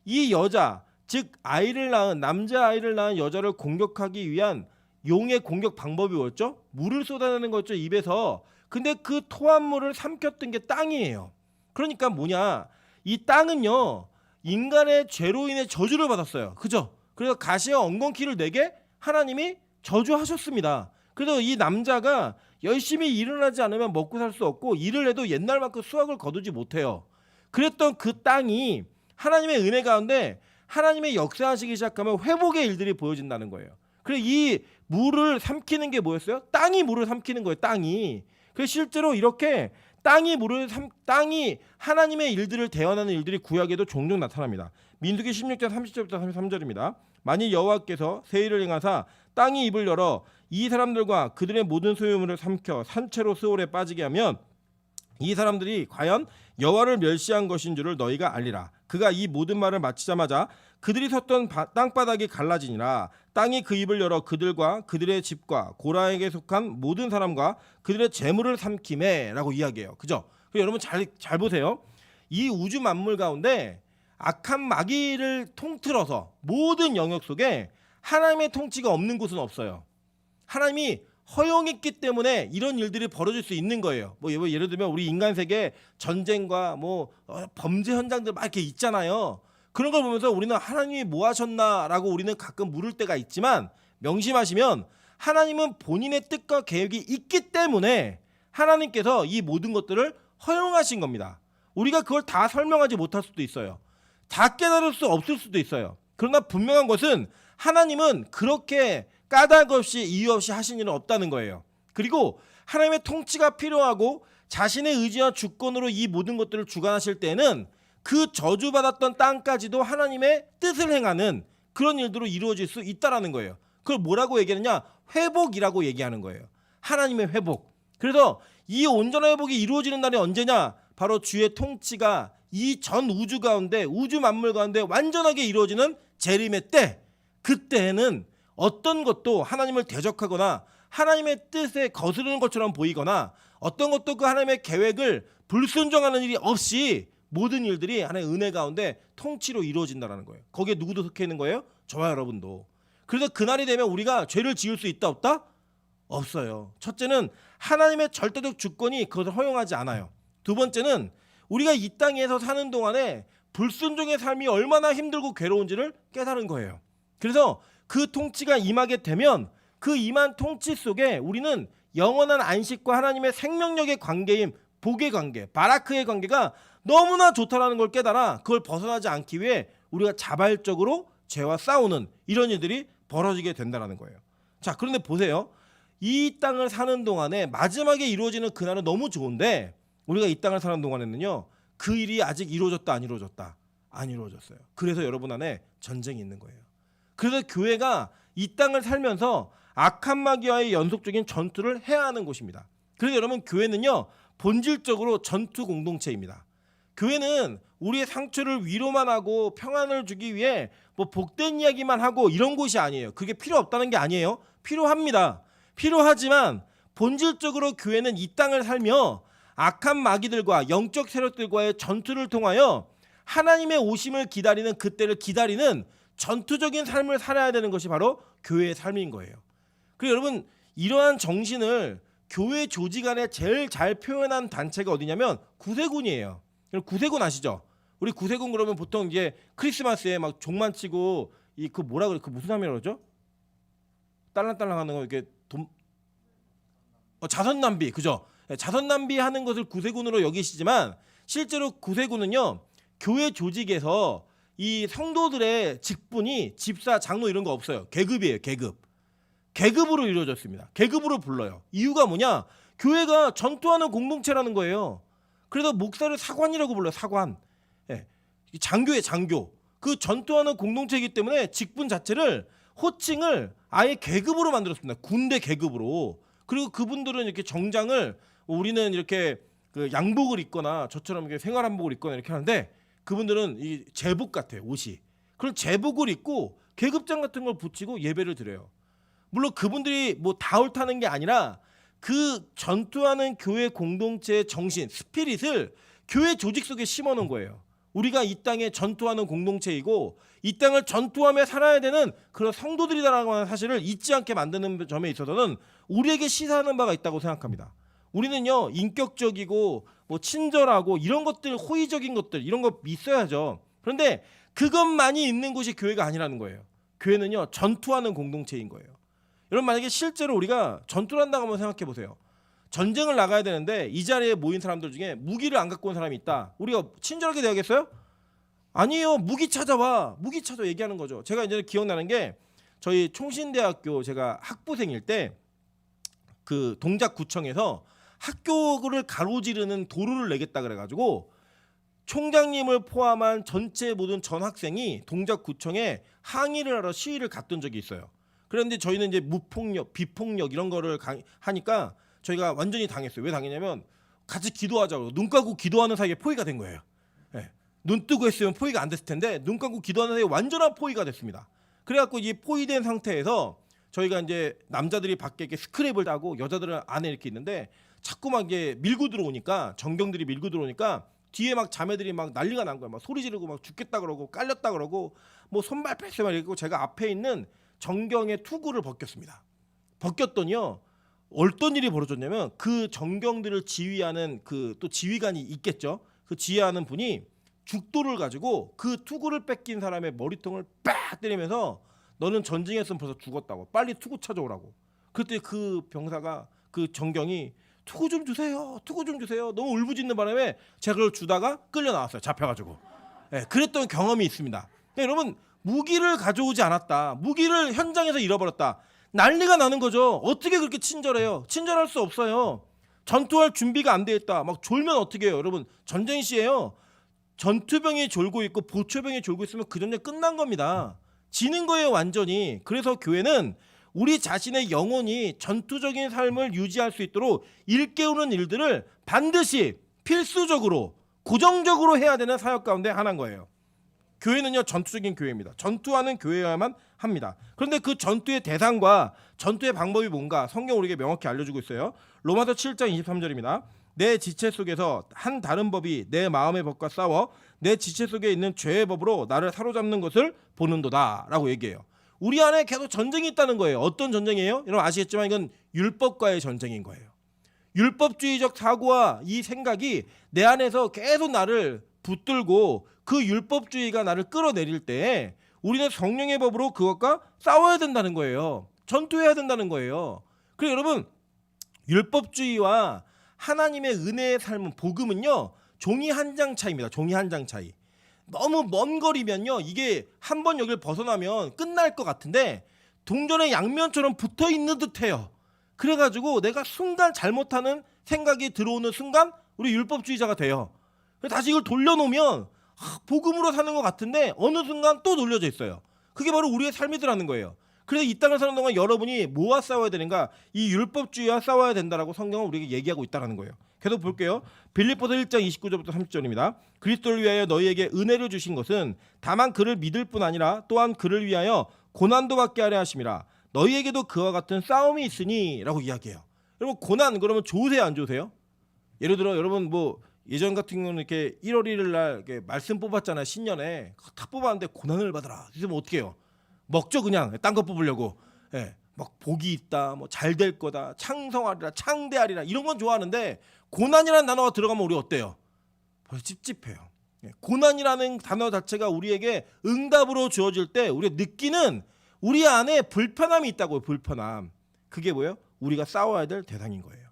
이 여자, 즉 아이를 낳은 남자 아이를 낳은 여자를 공격하기 위한 용의 공격 방법이 뭐였죠? 물을 쏟아내는 거였죠, 입에서. 근데 그 토한물을 삼켰던 게 땅이에요. 그러니까 뭐냐, 이 땅은요 인간의 죄로 인해 저주를 받았어요. 그죠? 그래서 가시와 엉겅퀴를 내게 하나님이 저주하셨습니다. 그래서 이 남자가 열심히 일을 하지 않으면 먹고 살 수 없고, 일을 해도 옛날만큼 수확을 거두지 못해요. 그랬던 그 땅이 하나님의 은혜 가운데 하나님의 역사하시기 시작하면 회복의 일들이 보여진다는 거예요. 그래서 이 물을 삼키는 게 뭐였어요? 땅이 물을 삼키는 거예요. 땅이. 그래서 실제로 이렇게 땅이 하나님의 일들을 대언하는 일들이 구약에도 종종 나타납니다. 민수기 16장 30절부터 33절입니다. 만일 여호와께서 새 일을 행하사 땅이 입을 열어 이 사람들과 그들의 모든 소유물을 삼켜 산채로 스올에 빠지게 하면 이 사람들이 과연 여호와를 멸시한 것인 줄을 너희가 알리라. 그가 이 모든 말을 마치자마자 그들이 섰던 땅바닥이 갈라지니라. 땅이 그 입을 열어 그들과 그들의 집과 고라에게 속한 모든 사람과 그들의 재물을 삼키매 라고 이야기해요. 그죠? 여러분 잘 보세요. 이 우주 만물 가운데 악한 마귀를 통틀어서 모든 영역 속에 하나님의 통치가 없는 곳은 없어요. 하나님이 허용했기 때문에 이런 일들이 벌어질 수 있는 거예요. 뭐 예를 들면 우리 인간 세계에 전쟁과 뭐 범죄 현장들 막 이렇게 있잖아요. 그런 걸 보면서 우리는 하나님이 뭐 하셨나라고 우리는 가끔 물을 때가 있지만, 명심하시면 하나님은 본인의 뜻과 계획이 있기 때문에 하나님께서 이 모든 것들을 허용하신 겁니다. 우리가 그걸 다 설명하지 못할 수도 있어요. 다 깨달을 수 없을 수도 있어요. 그러나 분명한 것은 하나님은 그렇게 까닭 없이 이유 없이 하신 일은 없다는 거예요. 그리고 하나님의 통치가 필요하고 자신의 의지와 주권으로 이 모든 것들을 주관하실 때는 그 저주받았던 땅까지도 하나님의 뜻을 행하는 그런 일들로 이루어질 수 있다라는 거예요. 그걸 뭐라고 얘기하느냐? 회복이라고 얘기하는 거예요. 하나님의 회복. 그래서 이 온전한 회복이 이루어지는 날이 언제냐? 바로 주의 통치가 이 전 우주 가운데, 우주 만물 가운데 완전하게 이루어지는 재림의 때, 그때에는 어떤 것도 하나님을 대적하거나 하나님의 뜻에 거스르는 것처럼 보이거나 어떤 것도 그 하나님의 계획을 불순종하는 일이 없이 모든 일들이 하나님의 은혜 가운데 통치로 이루어진다는 거예요. 거기에 누구도 속해 있는 거예요? 저와 여러분도. 그래서 그날이 되면 우리가 죄를 지을 수 있다 없다? 없어요. 첫째는 하나님의 절대적 주권이 그것을 허용하지 않아요. 두 번째는 우리가 이 땅에서 사는 동안에 불순종의 삶이 얼마나 힘들고 괴로운지를 깨달은 거예요. 그래서 그 통치가 임하게 되면 그 임한 통치 속에 우리는 영원한 안식과 하나님의 생명력의 관계인 복의 관계, 바라크의 관계가 너무나 좋다라는 걸 깨달아 그걸 벗어나지 않기 위해 우리가 자발적으로 죄와 싸우는 이런 일들이 벌어지게 된다는 거예요. 자, 그런데 보세요. 이 땅을 사는 동안에 마지막에 이루어지는 그날은 너무 좋은데 우리가 이 땅을 사는 동안에는요, 그 일이 아직 이루어졌다 안 이루어졌다? 안 이루어졌어요. 그래서 여러분 안에 전쟁이 있는 거예요. 그래서 교회가 이 땅을 살면서 악한 마귀와의 연속적인 전투를 해야 하는 곳입니다. 그래서 여러분, 교회는요 본질적으로 전투 공동체입니다. 교회는 우리의 상처를 위로만 하고 평안을 주기 위해 뭐 복된 이야기만 하고 이런 곳이 아니에요. 그게 필요 없다는 게 아니에요. 필요합니다. 필요하지만 본질적으로 교회는 이 땅을 살며 악한 마귀들과 영적 세력들과의 전투를 통하여 하나님의 오심을 기다리는 그때를 기다리는 전투적인 삶을 살아야 되는 것이 바로 교회의 삶인 거예요. 그리고 여러분, 이러한 정신을 교회 조직 안에 제일 잘 표현한 단체가 어디냐면 구세군이에요. 구세군 아시죠? 우리 구세군 그러면 보통 이제 크리스마스에 막 종만 치고 이 그 뭐라 그래? 그 무슨 함이라고 그러죠? 딸랑딸랑 하는 거 이렇게 자선 낭비, 그죠? 자선 낭비하는 것을 구세군으로 여기시지만 실제로 구세군은요 교회 조직에서 이 성도들의 직분이 집사, 장로 이런 거 없어요. 계급이에요. 계급으로 이루어졌습니다. 계급으로 불러요. 이유가 뭐냐? 교회가 전투하는 공동체라는 거예요. 그래서 목사를 사관이라고 불러요. 사관. 예. 장교예요. 장교. 그 전투하는 공동체이기 때문에 직분 자체를 호칭을 아예 계급으로 만들었습니다. 군대 계급으로. 그리고 그분들은 이렇게 정장을 우리는 이렇게 그 양복을 입거나 저처럼 이렇게 생활한복을 입거나 이렇게 하는데 그분들은 이 제복 같아요. 옷이. 그런 제복을 입고 계급장 같은 걸 붙이고 예배를 드려요. 물론 그분들이 뭐 다 옳다는 게 아니라 그 전투하는 교회 공동체의 정신, 스피릿을 교회 조직 속에 심어놓은 거예요. 우리가 이 땅에 전투하는 공동체이고 이 땅을 전투하며 살아야 되는 그런 성도들이다라는 하는 사실을 잊지 않게 만드는 점에 있어서는 우리에게 시사하는 바가 있다고 생각합니다. 우리는요 인격적이고 뭐 친절하고 이런 것들, 호의적인 것들 이런 거 있어야죠. 그런데 그것만이 있는 곳이 교회가 아니라는 거예요. 교회는요 전투하는 공동체인 거예요. 여러분, 만약에 실제로 우리가 전투를 한다고 한번 생각해 보세요. 전쟁을 나가야 되는데 이 자리에 모인 사람들 중에 무기를 안 갖고 온 사람이 있다. 우리가 친절하게 대하겠어요? 아니에요. 무기 찾아와. 무기 찾아 얘기하는 거죠. 제가 이제 기억나는 게 저희 총신대학교 제가 학부생일 때 그 동작구청에서 학교를 가로지르는 도로를 내겠다 그래가지고 총장님을 포함한 전체 모든 전학생이 동작구청에 항의를 하러 시위를 갔던 적이 있어요. 그런데 저희는 이제 무폭력, 비폭력 이런 거를 하니까 저희가 완전히 당했어요. 왜 당했냐면 같이 기도하자고 눈 감고 기도하는 사이에 포위가 된 거예요. 네. 눈 뜨고 했으면 포위가 안 됐을 텐데 눈 감고 기도하는 사이에 완전한 포위가 됐습니다. 그래갖고 이 포위된 상태에서 저희가 이제 남자들이 밖에 이렇게 스크랩을 하고 여자들은 안에 이렇게 있는데 자꾸 막 이게 밀고 들어오니까 정경들이 밀고 들어오니까 뒤에 막 자매들이 막 난리가 난 거야. 막 소리 지르고 막 죽겠다 그러고 깔렸다 그러고 뭐 손발 뺐어 막 이러고 제가 앞에 있는 정경의 투구를 벗겼습니다. 벗겼더니요 어떤 일이 벌어졌냐면 그 정경들을 지휘하는 그 또 지휘관이 있겠죠. 그 지휘하는 분이 죽도를 가지고 그 투구를 뺏긴 사람의 머리통을 빡 때리면서 너는 전쟁했으면 벌써 죽었다고 빨리 투구 찾아오라고. 그때 그 병사가 그 정경이 투구 좀 주세요. 투구 좀 주세요. 너무 울부짖는 바람에 제가 그걸 주다가 끌려 나왔어요. 잡혀가지고. 네, 그랬던 경험이 있습니다. 그러니까 여러분 무기를 가져오지 않았다. 무기를 현장에서 잃어버렸다. 난리가 나는 거죠. 어떻게 그렇게 친절해요? 친절할 수 없어요. 전투할 준비가 안 돼 있다. 막 졸면 어떻게 해요? 여러분 전쟁 시에요. 전투병이 졸고 있고 보초병이 졸고 있으면 그 전쟁 끝난 겁니다. 지는 거예요 완전히. 그래서 교회는 우리 자신의 영혼이 전투적인 삶을 유지할 수 있도록 일깨우는 일들을 반드시 필수적으로 고정적으로 해야 되는 사역 가운데 하나인 거예요. 교회는요 전투적인 교회입니다. 전투하는 교회여야만 합니다. 그런데 그 전투의 대상과 전투의 방법이 뭔가 성경 우리에게 명확히 알려주고 있어요. 로마서 7장 23절입니다. 내 지체 속에서 한 다른 법이 내 마음의 법과 싸워 내 지체 속에 있는 죄의 법으로 나를 사로잡는 것을 보는도다 라고 얘기해요. 우리 안에 계속 전쟁이 있다는 거예요. 어떤 전쟁이에요? 여러분 아시겠지만 이건 율법과의 전쟁인 거예요. 율법주의적 사고와 이 생각이 내 안에서 계속 나를 붙들고 그 율법주의가 나를 끌어내릴 때 우리는 성령의 법으로 그것과 싸워야 된다는 거예요. 전투해야 된다는 거예요. 그래서 여러분 율법주의와 하나님의 은혜의 삶은 복음은요. 종이 한 장 차이입니다. 종이 한 장 차이. 너무 먼 거리면요. 이게 한번 여길 벗어나면 끝날 것 같은데 동전의 양면처럼 붙어 있는 듯해요. 그래가지고 내가 순간 잘못하는 생각이 들어오는 순간 우리 율법주의자가 돼요. 다시 이걸 돌려놓으면 복음으로 사는 것 같은데 어느 순간 또 놀려져 있어요. 그게 바로 우리의 삶이더라는 거예요. 그래서 이 땅을 사는 동안 여러분이 뭐와 싸워야 되는가? 이 율법주의와 싸워야 된다라고 성경은 우리에게 얘기하고 있다는 거예요. 계속 볼게요. 빌립보서 1장 29절부터 30절입니다. 그리스도를 위하여 너희에게 은혜를 주신 것은 다만 그를 믿을 뿐 아니라 또한 그를 위하여 고난도 받게 하려 하심이라. 너희에게도 그와 같은 싸움이 있으니 라고 이야기해요. 여러분 고난 그러면 좋으세요 안 좋으세요? 예를 들어 여러분 뭐 예전 같은 경우는 이렇게 1월 1일 날 이렇게 말씀 뽑았잖아요. 신년에 다 뽑았는데 고난을 받아라. 그러면 어떻게 해요? 먹죠 그냥 딴 거 뽑으려고. 예, 막 복이 있다, 뭐 잘 될 거다, 창성하리라, 창대하리라 이런 건 좋아하는데 고난이라는 단어가 들어가면 우리 어때요? 벌써 찝찝해요. 예, 고난이라는 단어 자체가 우리에게 응답으로 주어질 때 우리가 느끼는 우리 안에 불편함이 있다고요. 불편함. 그게 뭐예요? 우리가 싸워야 될 대상인 거예요.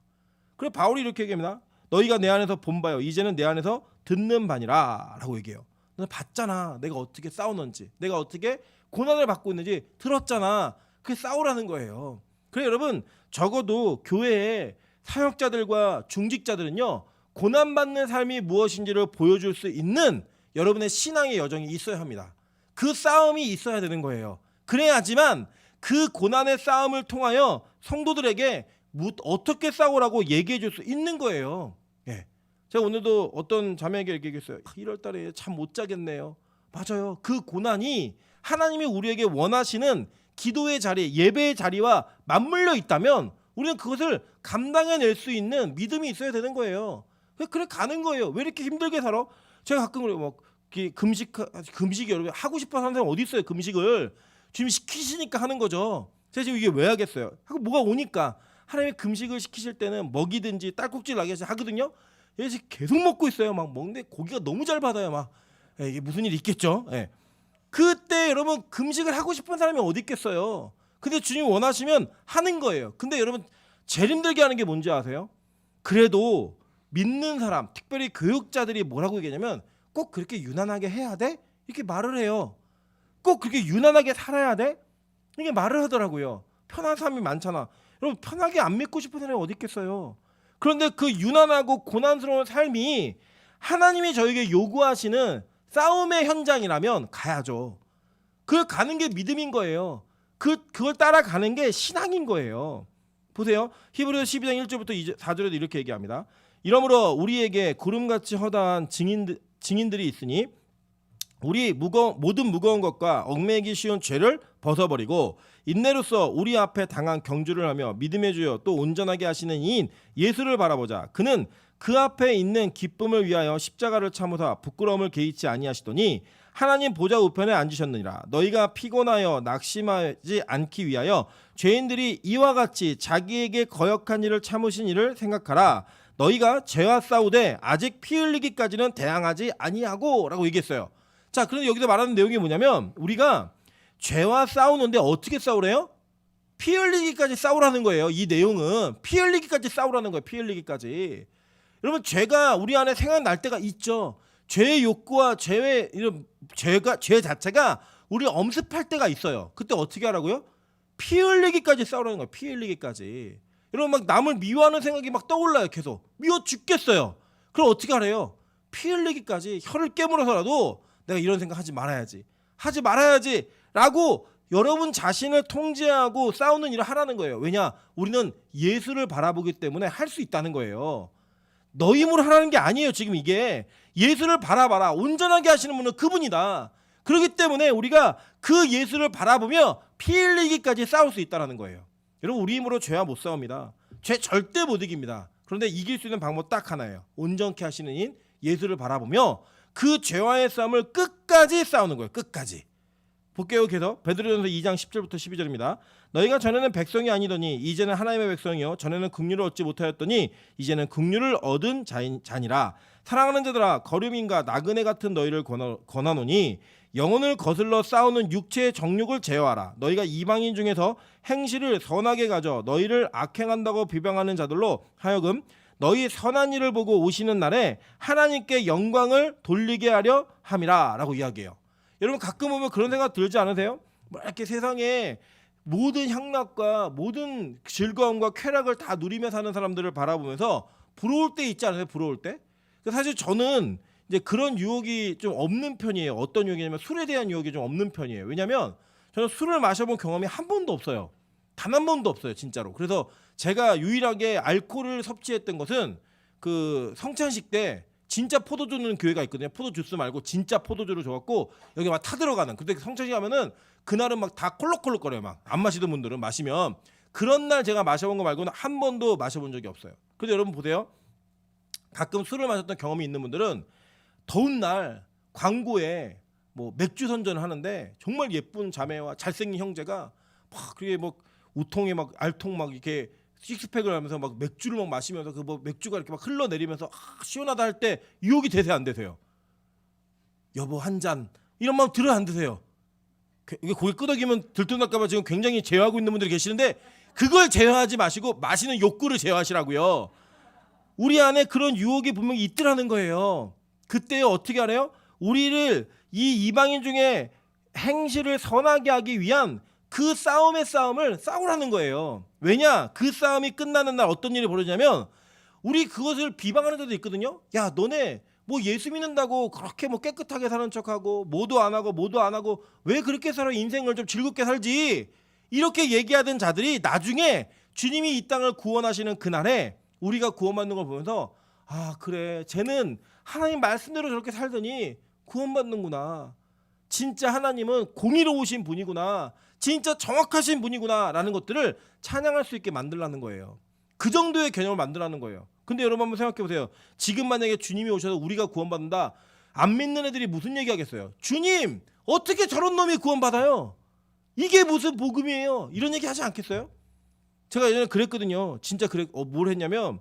그래서 바울이 이렇게 얘기합니다. 너희가 내 안에서 본 바요. 이제는 내 안에서 듣는 바니라 라고 얘기해요. 너 봤잖아. 내가 어떻게 싸우는지. 내가 어떻게 고난을 받고 있는지 들었잖아. 그게 싸우라는 거예요. 그래 여러분 적어도 교회에 사역자들과 중직자들은요. 고난받는 삶이 무엇인지를 보여줄 수 있는 여러분의 신앙의 여정이 있어야 합니다. 그 싸움이 있어야 되는 거예요. 그래야지만 그 고난의 싸움을 통하여 성도들에게 어떻게 싸우라고 얘기해 줄 수 있는 거예요. 예. 제가 오늘도 어떤 자매에게 이렇게 얘기했어요. 1월 달에 잠 못 자겠네요. 맞아요. 그 고난이 하나님이 우리에게 원하시는 기도의 자리, 예배의 자리와 맞물려 있다면 우리는 그것을 감당해낼 수 있는 믿음이 있어야 되는 거예요. 그래 가는 거예요. 왜 이렇게 힘들게 살아? 제가 가끔 그래요. 막 금식 여러분 하고 싶어 하는 사람 어디 있어요? 금식을 지금 시키시니까 하는 거죠. 제가 지금 이게 왜 하겠어요? 하고 뭐가 오니까 하나님이 금식을 시키실 때는 먹이든지 딸꾹질 나게 하거든요. 얘 지금 계속 먹고 있어요. 막 먹는데 고기가 너무 잘 받아요. 막 이게 무슨 일이 있겠죠. 예. 그때 여러분 금식을 하고 싶은 사람이 어디 있겠어요. 근데 주님 원하시면 하는 거예요. 근데 여러분 제일 힘들게 하는 게 뭔지 아세요? 그래도 믿는 사람, 특별히 교육자들이 뭐라고 얘기하냐면 꼭 그렇게 유난하게 해야 돼? 이렇게 말을 해요. 꼭 그렇게 유난하게 살아야 돼? 이게 말을 하더라고요. 편한 사람이 많잖아. 여러분 편하게 안 믿고 싶은 사람이 어디 있겠어요. 그런데 그 유난하고 고난스러운 삶이 하나님이 저에게 요구하시는 싸움의 현장이라면 가야죠. 그걸 가는 게 믿음인 거예요. 그걸 따라가는 게 신앙인 거예요. 보세요. 히브리서 12장 1절부터 4절에도 이렇게 얘기합니다. 이러므로 우리에게 구름같이 허다한 증인들이 있으니 우리 모든 무거운 것과 얽매이기 쉬운 죄를 벗어버리고 인내로써 우리 앞에 당한 경주를 하며 믿음의 주여 또 온전하게 하시는 이인 예수를 바라보자. 그는 그 앞에 있는 기쁨을 위하여 십자가를 참으사 부끄러움을 개의치 아니하시더니 하나님 보좌 우편에 앉으셨느니라. 너희가 피곤하여 낙심하지 않기 위하여 죄인들이 이와 같이 자기에게 거역한 일을 참으신 일을 생각하라. 너희가 죄와 싸우되 아직 피 흘리기까지는 대항하지 아니하고 라고 얘기했어요. 자, 그런데 여기서 말하는 내용이 뭐냐면 우리가 죄와 싸우는데 어떻게 싸우래요? 피 흘리기까지 싸우라는 거예요. 이 내용은 피 흘리기까지 싸우라는 거예요. 피 흘리기까지. 여러분 죄가 우리 안에 생각날 때가 있죠. 죄의 욕구와 죄 자체가 우리 엄습할 때가 있어요. 그때 어떻게 하라고요? 피 흘리기까지 싸우라는 거예요. 피 흘리기까지. 여러분 막 남을 미워하는 생각이 막 떠올라요. 계속 미워 죽겠어요. 그럼 어떻게 하래요? 피 흘리기까지 혀를 깨물어서라도 내가 이런 생각 하지 말아야지 라고 여러분 자신을 통제하고 싸우는 일을 하라는 거예요. 왜냐? 우리는 예수를 바라보기 때문에 할 수 있다는 거예요. 너 힘으로 하라는 게 아니에요. 지금 이게 예수를 바라봐라. 온전하게 하시는 분은 그분이다. 그렇기 때문에 우리가 그 예수를 바라보며 피 흘리기까지 싸울 수 있다는 거예요. 여러분 우리 힘으로 죄와 못 싸웁니다. 죄 절대 못 이깁니다. 그런데 이길 수 있는 방법 딱 하나예요. 온전케 하시는 인 예수를 바라보며 그 죄와의 싸움을 끝까지 싸우는 거예요. 끝까지. 볼게요. 계속 베드로전서 2장 10절부터 12절입니다. 너희가 전에는 백성이 아니더니 이제는 하나님의 백성이요 전에는 긍휼을 얻지 못하였더니 이제는 긍휼을 얻은 자니라. 사랑하는 자들아 거류민과 나그네 같은 너희를 권하노니 영혼을 거슬러 싸우는 육체의 정욕을 제어하라. 너희가 이방인 중에서 행실을 선하게 가져 너희를 악행한다고 비방하는 자들로 하여금 너희 선한 일을 보고 오시는 날에 하나님께 영광을 돌리게 하려 함이라 라고 이야기해요. 여러분 가끔 보면 그런 생각 들지 않으세요? 뭐 이렇게 세상에 모든 향락과 모든 즐거움과 쾌락을 다 누리며 사는 사람들을 바라보면서 부러울 때 있지 않으세요? 부러울 때? 사실 저는 이제 그런 유혹이 좀 없는 편이에요. 어떤 유혹이냐면 술에 대한 유혹이 좀 없는 편이에요. 왜냐하면 저는 술을 마셔본 경험이 한 번도 없어요. 단 한 번도 없어요, 진짜로. 그래서 제가 유일하게 알코올을 섭취했던 것은 그 성찬식 때 진짜 포도주 는 교회가 있거든요. 포도 주스 말고 진짜 포도주를 줘갖고 여기 막 타들어가는. 근데 성찬식 하면은 그날은 막 다 콜록콜록거려요. 막 안 마시던 분들은 마시면 그런 날 제가 마셔본 거 말고는 한 번도 마셔본 적이 없어요. 근데 여러분 보세요. 가끔 술을 마셨던 경험이 있는 분들은 더운 날 광고에 뭐 맥주 선전을 하는데 정말 예쁜 자매와 잘생긴 형제가 막 그게 뭐 우통에 막 알통 막 이렇게 식스팩을 하면서 막 맥주를 막 마시면서 그 뭐 맥주가 이렇게 막 흘러내리면서 시원하다 할 때 유혹이 되세요 안 되세요? 여보 한 잔 이런 마음 들어요 안 드세요? 이게 고개 끄덕이면 들뜬날까봐 지금 굉장히 제어하고 있는 분들이 계시는데 그걸 제어하지 마시고 마시는 욕구를 제어하시라고요. 우리 안에 그런 유혹이 분명히 있더라는 거예요. 그때 어떻게 하래요? 우리를 이 이방인 중에 행실을 선하게 하기 위한 그 싸움의 싸움을 싸우라는 거예요. 왜냐? 그 싸움이 끝나는 날 어떤 일이 벌어지냐면 우리 그것을 비방하는 데도 있거든요. 야 너네 뭐 예수 믿는다고 그렇게 뭐 깨끗하게 사는 척하고 뭐도 안 하고 왜 그렇게 살아? 인생을 좀 즐겁게 살지. 이렇게 얘기하던 자들이 나중에 주님이 이 땅을 구원하시는 그날에 우리가 구원받는 걸 보면서 아 그래 쟤는 하나님 말씀대로 저렇게 살더니 구원받는구나. 진짜 하나님은 공의로우신 분이구나. 진짜 정확하신 분이구나 라는 것들을 찬양할 수 있게 만들라는 거예요. 그 정도의 개념을 만들라는 거예요. 근데 여러분 한번 생각해 보세요. 지금 만약에 주님이 오셔서 우리가 구원받는다. 안 믿는 애들이 무슨 얘기 하겠어요? 주님 어떻게 저런 놈이 구원받아요? 이게 무슨 복음이에요? 이런 얘기 하지 않겠어요? 제가 예전에 그랬거든요. 진짜 뭘 했냐면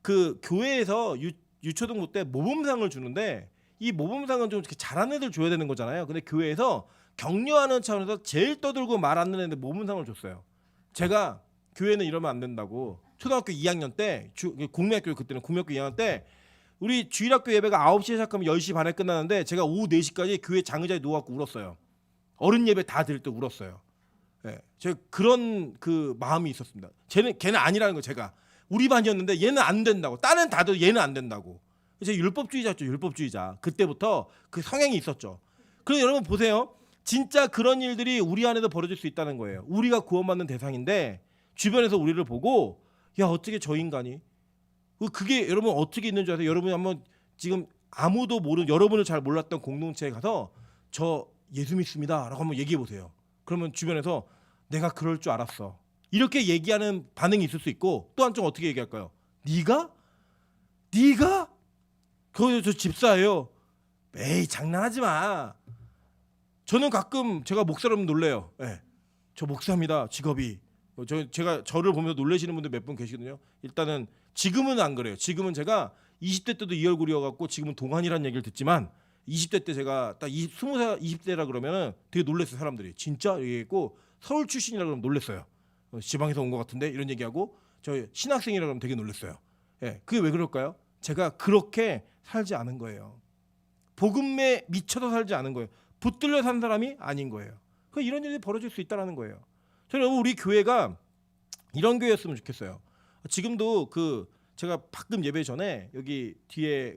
그 교회에서 유초등부 때 모범상을 주는데 이 모범상은 좀 이렇게 잘하는 애들 줘야 되는 거잖아요. 근데 교회에서 격려하는 차원에서 제일 떠들고 말 안 듣는 애들 모범상을 줬어요. 제가 교회는 이러면 안 된다고 초등학교 2학년 때 국민학교 그때는 국민학교 2학년 때 우리 주일학교 예배가 9시에 시작하면 10시 반에 끝나는데 제가 오후 4시까지 교회 장의자에 누워갖고 울었어요. 어른 예배 다 드릴 때 울었어요. 예, 제가 그런 그 마음이 있었습니다. 걔는 아니라는 거 제가 우리 반이었는데 얘는 안 된다고 다른 다들 얘는 안 된다고. 제가 율법주의자였죠. 율법주의자. 그때부터 그 성향이 있었죠. 그래서 여러분 보세요. 진짜 그런 일들이 우리 안에도 벌어질 수 있다는 거예요. 우리가 구원받는 대상인데 주변에서 우리를 보고 야 어떻게 저 인간이 그게 여러분 어떻게 있는 줄 아세요? 여러분이 한번 지금 아무도 모르는 여러분을 잘 몰랐던 공동체에 가서 저 예수 믿습니다 라고 한번 얘기해 보세요. 그러면 주변에서 내가 그럴 줄 알았어 이렇게 얘기하는 반응이 있을 수 있고 또 한쪽 어떻게 얘기할까요? 네가? 그거 저 집사예요. 에이 장난하지 마. 저는 가끔 제가 목사라면 놀래요. 네, 저 목사입니다. 직업이. 제가 저를 보면서 놀라시는 분들 몇 분 계시거든요. 일단은 지금은 안 그래요. 지금은 제가 20대 때도 이 얼굴이어갖고 지금은 동안이라는 얘기를 듣지만 20대 때 제가 딱 20살 20대라 그러면은 되게 놀랐어요. 사람들이 진짜 얘기했고 서울 출신이라 그러면 놀랐어요. 지방에서 온 것 같은데 이런 얘기하고 저 신학생이라 그러면 되게 놀랐어요. 예, 그게 왜 그럴까요? 제가 그렇게 살지 않은 거예요. 복음에 미쳐서 살지 않은 거예요. 붙들려 산 사람이 아닌 거예요. 그 이런 일이 벌어질 수 있다라는 거예요. 저는 우리 교회가 이런 교회였으면 좋겠어요. 지금도 그 제가 방금 예배 전에 여기 뒤에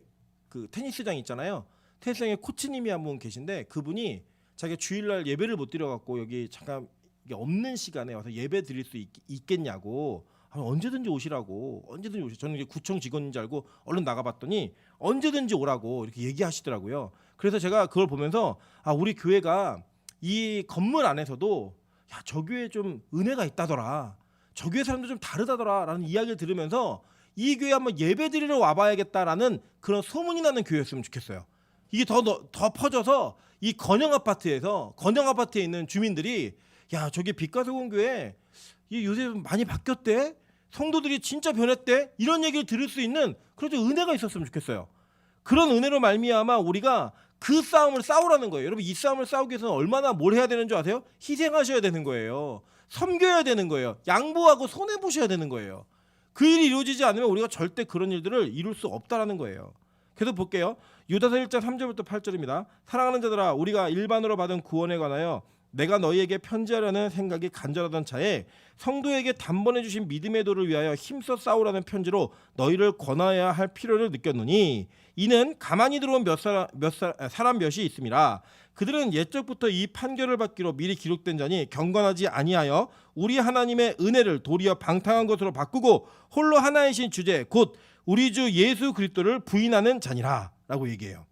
그 테니스장 있잖아요. 테니스장에 코치님이 한 분 계신데 그분이 자기가 주일날 예배를 못 드려갖고 여기 잠깐 이게 없는 시간에 와서 예배 드릴 수 있겠냐고 언제든지 오시라고 언제든지 오시. 저는 이제 구청 직원인 줄 알고 얼른 나가봤더니 언제든지 오라고 이렇게 얘기하시더라고요. 그래서 제가 그걸 보면서 아 우리 교회가 이 건물 안에서도 야 저 교회 좀 은혜가 있다더라. 저 교회 사람들 좀 다르다더라라는 이야기를 들으면서 이 교회 한번 예배 드리러 와봐야겠다라는 그런 소문이 나는 교회였으면 좋겠어요. 이게 더 퍼져서 이 건영 아파트에 있는 주민들이 야 저기 빛가소금교회 이 요새 좀 많이 바뀌었대, 성도들이 진짜 변했대, 이런 얘기를 들을 수 있는 그런 좀 은혜가 있었으면 좋겠어요. 그런 은혜로 말미암아 우리가 그 싸움을 싸우라는 거예요. 여러분 이 싸움을 싸우기 위해서는 얼마나 뭘 해야 되는 줄 아세요? 희생하셔야 되는 거예요. 섬겨야 되는 거예요. 양보하고 손해보셔야 되는 거예요. 그 일이 이루어지지 않으면 우리가 절대 그런 일들을 이룰 수 없다라는 거예요. 계속 볼게요. 유다서 1장 3절부터 8절입니다. 사랑하는 자들아, 우리가 일반으로 받은 구원에 관하여 내가 너희에게 편지하려는 생각이 간절하던 차에 성도에게 단번에 주신 믿음의 도를 위하여 힘써 싸우라는 편지로 너희를 권하여야 할 필요를 느꼈노니 이는 가만히 들어온 사람 몇이 있음이라. 그들은 옛적부터 이 판결을 받기로 미리 기록된 자니 경건하지 아니하여 우리 하나님의 은혜를 도리어 방탕한 것으로 바꾸고 홀로 하나이신 주제 곧 우리 주 예수 그리스도를 부인하는 자니라 라고 얘기해요.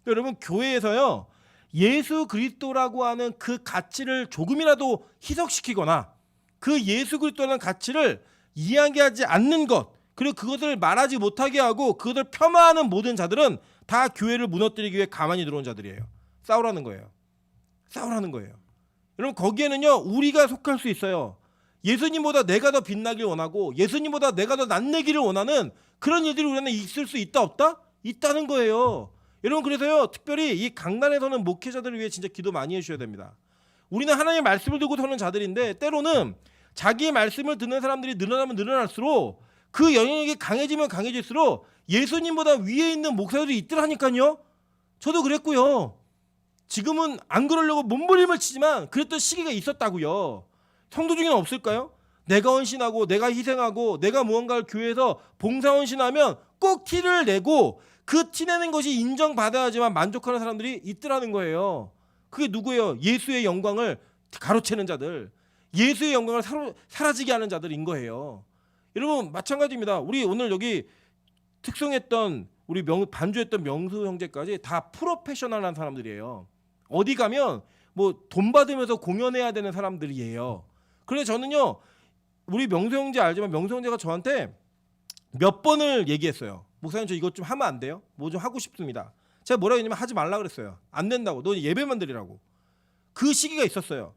여러분 교회에서요 예수 그리스도라고 하는 그 가치를 조금이라도 희석시키거나 그 예수 그리스도라는 가치를 이야기하지 않는 것, 그리고 그것을 말하지 못하게 하고 그것을 폄하하는 모든 자들은 다 교회를 무너뜨리기 위해 가만히 들어온 자들이에요. 싸우라는 거예요. 싸우라는 거예요. 여러분 거기에는요 우리가 속할 수 있어요. 예수님보다 내가 더 빛나길 원하고 예수님보다 내가 더 낫내기를 원하는 그런 일들이 우리는 있을 수 있다 없다? 있다는 거예요. 여러분 그래서요 특별히 이 강단에서는 목회자들을 위해 진짜 기도 많이 해주셔야 됩니다. 우리는 하나님의 말씀을 두고 서는 자들인데 때로는 자기의 말씀을 듣는 사람들이 늘어나면 늘어날수록 그 영향력이 강해지면 강해질수록 예수님보다 위에 있는 목사들이 있더라니까요. 저도 그랬고요. 지금은 안 그러려고 몸부림을 치지만 그랬던 시기가 있었다고요. 성도 중에는 없을까요? 내가 헌신하고 내가 희생하고 내가 무언가를 교회에서 봉사 헌신하면 꼭 티를 내고 그 티내는 것이 인정받아야지만 만족하는 사람들이 있더라는 거예요. 그게 누구예요? 예수의 영광을 가로채는 자들, 예수의 영광을 사라지게 하는 자들인 거예요. 여러분 마찬가지입니다. 우리 오늘 여기 특성했던 우리 반주했던 명수 형제까지 다 프로페셔널한 사람들이에요. 어디 가면 뭐 돈 받으면서 공연해야 되는 사람들이에요. 그래서 저는요 우리 명수 형제 알지만 명수 형제가 저한테 몇 번을 얘기했어요. 목사님 저 이것 좀 하면 안 돼요? 뭐 좀 하고 싶습니다. 제가 뭐라고 했냐면 하지 말라 그랬어요. 안 된다고. 너 예배만 드리라고. 그 시기가 있었어요.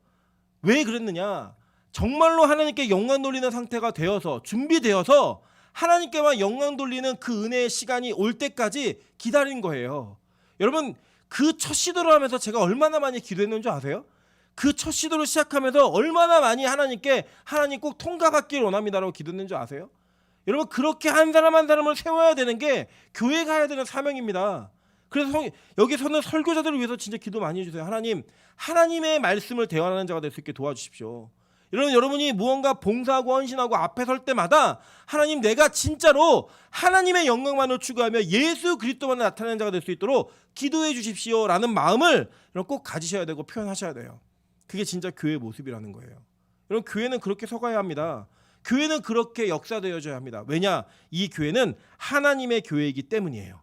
왜 그랬느냐? 정말로 하나님께 영광 돌리는 상태가 되어서 준비되어서 하나님께만 영광 돌리는 그 은혜의 시간이 올 때까지 기다린 거예요. 여러분 그 첫 시도를 하면서 제가 얼마나 많이 기도했는 줄 아세요? 그 첫 시도를 시작하면서 얼마나 많이 하나님께 하나님 꼭 통과받기를 원합니다라고 기도했는 줄 아세요? 여러분 그렇게 한 사람 한 사람을 세워야 되는 게 교회 가야 되는 사명입니다. 그래서 여기서는 설교자들을 위해서 진짜 기도 많이 해주세요. 하나님, 하나님의 말씀을 대화하는 자가 될 수 있게 도와주십시오. 여러분이 무언가 봉사하고 헌신하고 앞에 설 때마다 하나님 내가 진짜로 하나님의 영광만을 추구하며 예수 그리스도만 나타내는 자가 될 수 있도록 기도해 주십시오라는 마음을 꼭 가지셔야 되고 표현하셔야 돼요. 그게 진짜 교회의 모습이라는 거예요. 여러분 교회는 그렇게 서가야 합니다. 교회는 그렇게 역사되어져야 합니다. 왜냐? 이 교회는 하나님의 교회이기 때문이에요.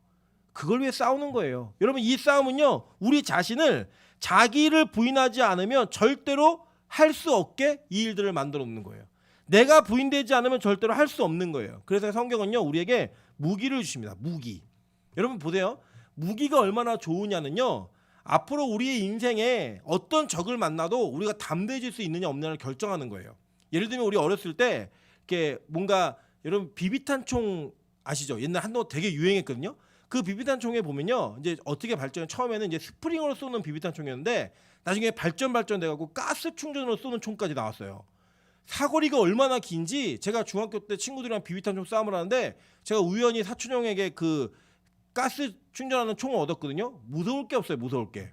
그걸 위해 싸우는 거예요. 여러분 이 싸움은요 우리 자신을 자기를 부인하지 않으면 절대로 할 수 없게 이 일들을 만들어 놓는 거예요. 내가 부인되지 않으면 절대로 할 수 없는 거예요. 그래서 성경은요 우리에게 무기를 주십니다. 무기. 여러분 보세요. 무기가 얼마나 좋으냐는요 앞으로 우리의 인생에 어떤 적을 만나도 우리가 담대해질 수 있느냐 없느냐를 결정하는 거예요. 예를 들면 우리 어렸을 때 이렇게 뭔가 여러분 비비탄 총 아시죠? 옛날 한동안 되게 유행했거든요. 그 비비탄 총에 보면요 이제 어떻게 발전해 처음에는 이제 스프링으로 쏘는 비비탄 총이었는데 나중에 발전돼 갖고 가스 충전으로 쏘는 총까지 나왔어요. 사거리가 얼마나 긴지 제가 중학교 때 친구들이랑 비비탄 총 싸움을 하는데 제가 우연히 사촌 형에게 그 가스 충전하는 총을 얻었거든요. 무서울 게 없어요. 무서울 게.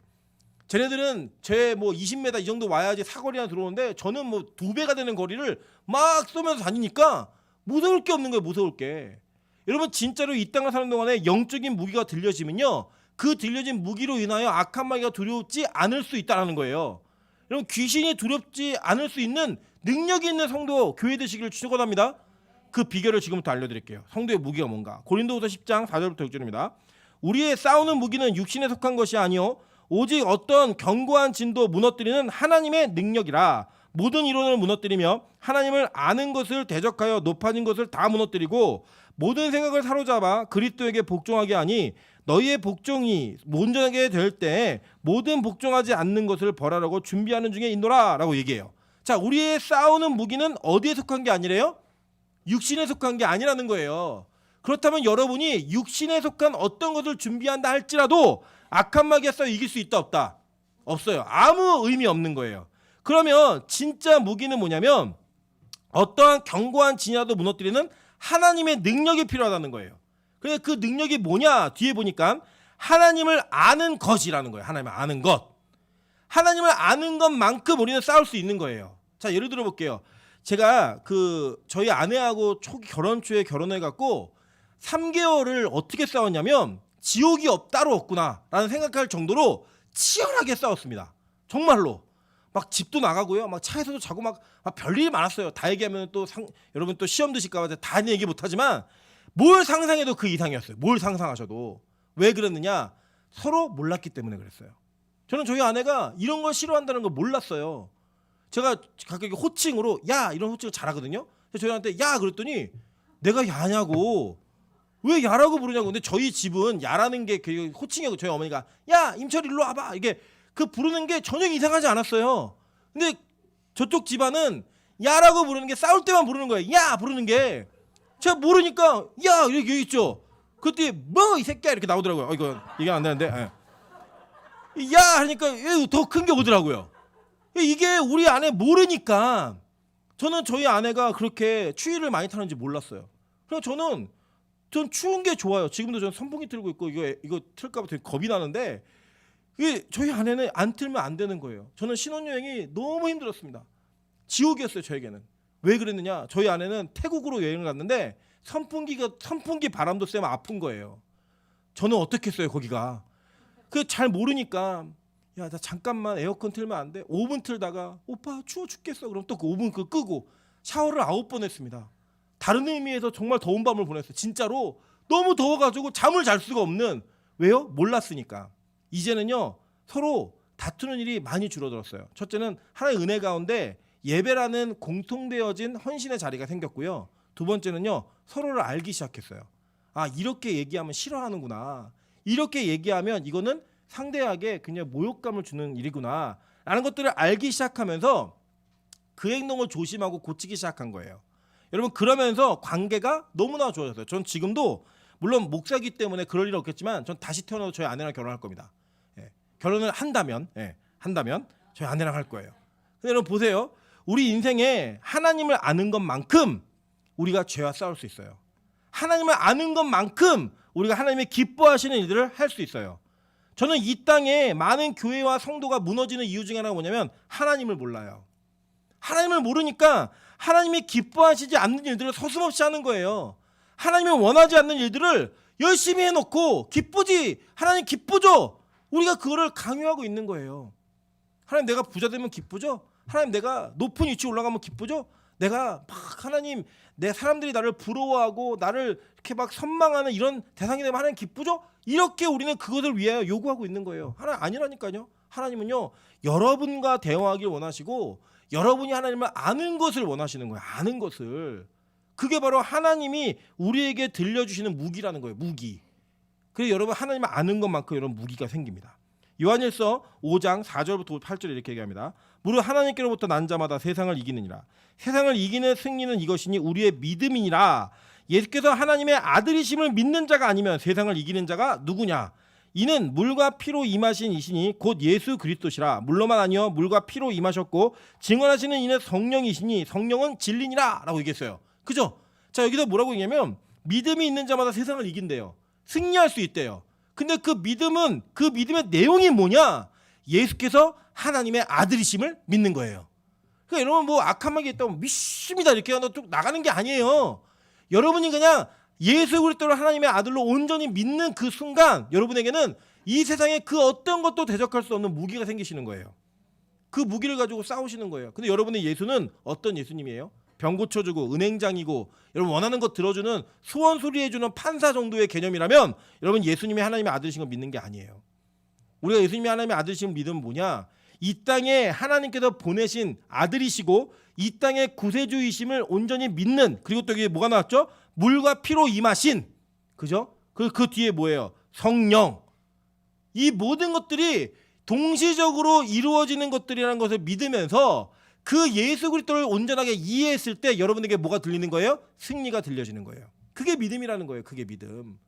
쟤네들은 제 뭐 20m 이 정도 와야지 사거리 하나 들어오는데 저는 뭐 2배가 되는 거리를 막 쏘면서 다니니까 무서울 게 없는 거예요. 무서울 게. 여러분 진짜로 이 땅을 사는 동안에 영적인 무기가 들려지면요. 그 들려진 무기로 인하여 악한 마귀가 두렵지 않을 수 있다는 거예요. 여러분 귀신이 두렵지 않을 수 있는 능력이 있는 성도 교회 되시기를 축원합니다. 그 비결을 지금부터 알려드릴게요. 성도의 무기가 뭔가. 고린도후서 10장 4절부터 6절입니다. 우리의 싸우는 무기는 육신에 속한 것이 아니요 오직 어떤 견고한 진도 무너뜨리는 하나님의 능력이라. 모든 이론을 무너뜨리며 하나님을 아는 것을 대적하여 높아진 것을 다 무너뜨리고 모든 생각을 사로잡아 그리스도에게 복종하게 하니 너희의 복종이 온전하게 될 때 모든 복종하지 않는 것을 벌하라고 준비하는 중에 있노라라고 얘기해요. 자, 우리의 싸우는 무기는 어디에 속한 게 아니래요? 육신에 속한 게 아니라는 거예요. 그렇다면 여러분이 육신에 속한 어떤 것을 준비한다 할지라도 악한 마귀에 싸워 이길 수 있다 없다? 없어요. 아무 의미 없는 거예요. 그러면 진짜 무기는 뭐냐면 어떠한 견고한 진이라도 무너뜨리는 하나님의 능력이 필요하다는 거예요. 그래서 그 능력이 뭐냐? 뒤에 보니까 하나님을 아는 것이라는 거예요. 하나님을 아는 것. 하나님을 아는 것만큼 우리는 싸울 수 있는 거예요. 자, 예를 들어 볼게요. 제가 저희 아내하고 초기 결혼 초에 결혼해 갖고 3개월을 어떻게 싸웠냐면 지옥이 따로 없구나라는 생각할 정도로 치열하게 싸웠습니다. 정말로. 막 집도 나가고요. 막 차에서도 자고 막 별일이 많았어요. 다 얘기하면 또 여러분 또 시험 드실까 봐 다 얘기 못 하지만 뭘 상상해도 그 이상이었어요. 뭘 상상하셔도. 왜 그랬느냐? 서로 몰랐기 때문에 그랬어요. 저는 저희 아내가 이런 걸 싫어한다는 걸 몰랐어요. 제가 가끔 호칭으로 야 이런 호칭을 잘하거든요. 저희한테 야 그랬더니 내가 야냐고 왜 야라고 부르냐고. 근데 저희 집은 야라는 게 호칭이고 저희 어머니가 야 임철 일로 와봐 이게 그 부르는 게 전혀 이상하지 않았어요. 근데 저쪽 집안은 야라고 부르는 게 싸울 때만 부르는 거예요. 야 부르는 게 제가 모르니까 야 이렇게 있죠. 그때 뭐 이 새끼야 이렇게 나오더라고요. 이거 얘기 안 되는데 야 하니까 더 큰 게 오더라고요. 이게 우리 아내 모르니까 저는 저희 아내가 그렇게 추위를 많이 타는지 몰랐어요. 그래서 전 추운 게 좋아요. 지금도 저는 선풍기 틀고 있고 이거 틀까 봐 되게 겁이 나는데 이게 저희 아내는 안 틀면 안 되는 거예요. 저는 신혼여행이 너무 힘들었습니다. 지옥이었어요 저에게는. 왜 그랬느냐? 저희 아내는 태국으로 여행을 갔는데 선풍기 바람도 쐬면 아픈 거예요. 저는 어떻게 했어요 거기가? 잘 모르니까 야 나 잠깐만 에어컨 틀면 안 돼? 5분 틀다가 오빠 추워 죽겠어. 그럼 또 그 5분 끄고 샤워를 9번 했습니다. 다른 의미에서 정말 더운 밤을 보냈어요. 진짜로 너무 더워가지고 잠을 잘 수가 없는. 왜요? 몰랐으니까. 이제는요 서로 다투는 일이 많이 줄어들었어요. 첫째는 하나님의 은혜 가운데 예배라는 공통되어진 헌신의 자리가 생겼고요. 두 번째는요 서로를 알기 시작했어요. 아 이렇게 얘기하면 싫어하는구나. 이렇게 얘기하면 이거는 상대에게 그냥 모욕감을 주는 일이구나 라는 것들을 알기 시작하면서 그 행동을 조심하고 고치기 시작한 거예요. 여러분 그러면서 관계가 너무나 좋아졌어요. 전 지금도 물론 목사기 때문에 그럴 일은 없겠지만 전 다시 태어나도 저희 아내랑 결혼할 겁니다. 결혼을 한다면 저희 아내랑 할 거예요. 근데 여러분 보세요. 우리 인생에 하나님을 아는 것만큼 우리가 죄와 싸울 수 있어요. 하나님을 아는 것만큼 우리가 하나님의 기뻐하시는 일들을 할 수 있어요. 저는 이 땅에 많은 교회와 성도가 무너지는 이유 중에 하나가 뭐냐면 하나님을 몰라요. 하나님을 모르니까 하나님이 기뻐하시지 않는 일들을 서슴없이 하는 거예요. 하나님이 원하지 않는 일들을 열심히 해놓고 기쁘지 하나님 기쁘죠. 우리가 그거를 강요하고 있는 거예요. 하나님 내가 부자 되면 기쁘죠. 하나님 내가 높은 위치에 올라가면 기쁘죠. 내가 막 하나님 내 사람들이 나를 부러워하고 나를 이렇게 막 선망하는 이런 대상이 되면 하나님 기쁘죠. 이렇게 우리는 그것을 위하여 요구하고 있는 거예요. 하나님 아니라니까요. 하나님은요 여러분과 대화하길 원하시고 여러분이 하나님을 아는 것을 원하시는 거예요. 아는 것을. 그게 바로 하나님이 우리에게 들려주시는 무기라는 거예요. 무기. 그래서 여러분 하나님을 아는 것만큼 여러분 무기가 생깁니다. 요한일서 5장 4절부터 8절에 이렇게 얘기합니다. 무릇 하나님께로부터 난 자마다 세상을 이기느니라. 세상을 이기는 승리는 이것이니 우리의 믿음이니라. 예수께서 하나님의 아들이심을 믿는 자가 아니면 세상을 이기는 자가 누구냐? 이는 물과 피로 임하신 이시니 곧 예수 그리스도시라. 물로만 아니요 물과 피로 임하셨고 증언하시는 이는 성령이시니 성령은 진리니라 라고 얘기했어요. 그죠? 자 여기서 뭐라고 얘기하면 믿음이 있는 자마다 세상을 이긴대요. 승리할 수 있대요. 근데 그 믿음의 내용이 뭐냐? 예수께서 하나님의 아들이심을 믿는 거예요. 그러니까 여러분 뭐 악한 마귀 있다고 믿습니다 이렇게 쭉 나가는 게 아니에요. 여러분이 그냥 예수 그리스도를 하나님의 아들로 온전히 믿는 그 순간 여러분에게는 이 세상에 그 어떤 것도 대적할 수 없는 무기가 생기시는 거예요. 그 무기를 가지고 싸우시는 거예요. 근데 여러분의 예수는 어떤 예수님이에요? 병 고쳐주고 은행장이고 여러분 원하는 것 들어주는 소원 수리해주는 판사 정도의 개념이라면 여러분 예수님이 하나님의 아들이신 걸 믿는 게 아니에요. 우리가 예수님이 하나님의 아들이신 믿음은 뭐냐? 이 땅에 하나님께서 보내신 아들이시고 이 땅의 구세주이심을 온전히 믿는. 그리고 또 여기 뭐가 나왔죠? 물과 피로 임하신. 그죠? 그 뒤에 뭐예요? 성령, 이 모든 것들이 동시적으로 이루어지는 것들이라는 것을 믿으면서 그 예수 그리스도를 온전하게 이해했을 때 여러분에게 뭐가 들리는 거예요? 승리가 들려지는 거예요. 그게 믿음이라는 거예요. 그게 믿음.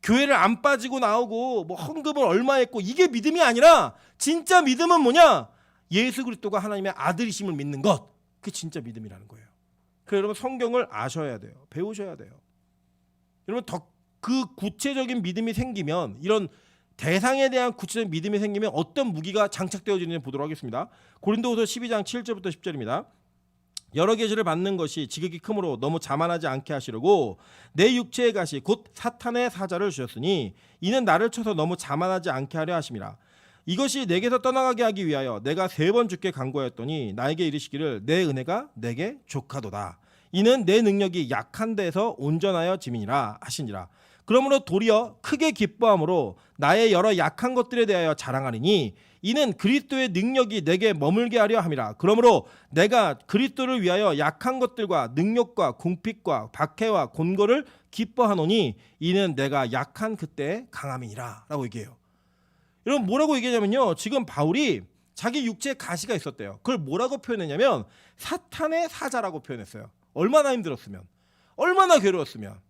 교회를 안 빠지고 나오고 뭐 헌금을 얼마 했고 이게 믿음이 아니라 진짜 믿음은 뭐냐? 예수 그리스도가 하나님의 아들이심을 믿는 것. 그게 진짜 믿음이라는 거예요. 그래서 여러분 성경을 아셔야 돼요. 배우셔야 돼요. 여러분 그 구체적인 믿음이 생기면 이런 대상에 대한 구체적인 믿음이 생기면 어떤 무기가 장착되어지는지 보도록 하겠습니다. 고린도후서 12장 7절부터 10절입니다. 여러 계시를 받는 것이 지극히 크므로 너무 자만하지 않게 하시려고 내 육체의 가시 곧 사탄의 사자를 주셨으니 이는 나를 쳐서 너무 자만하지 않게 하려 하심이라. 이것이 내게서 떠나가게 하기 위하여 내가 3번 주께 간구하였더니 나에게 이르시기를 내 은혜가 내게 족하도다. 이는 내 능력이 약한 데서 온전하여 짐이니라 하시니라. 그러므로 도리어 크게 기뻐함으로 나의 여러 약한 것들에 대하여 자랑하리니 이는 그리스도의 능력이 내게 머물게 하려 함이라. 그러므로 내가 그리스도를 위하여 약한 것들과 능력과 궁핍과 박해와 곤고를 기뻐하노니 이는 내가 약한 그때 강함이니라 라고 얘기해요. 여러분 뭐라고 얘기하냐면요, 지금 바울이 자기 육체에 가시가 있었대요. 그걸 뭐라고 표현했냐면 사탄의 사자라고 표현했어요. 얼마나 힘들었으면, 얼마나 괴로웠으면.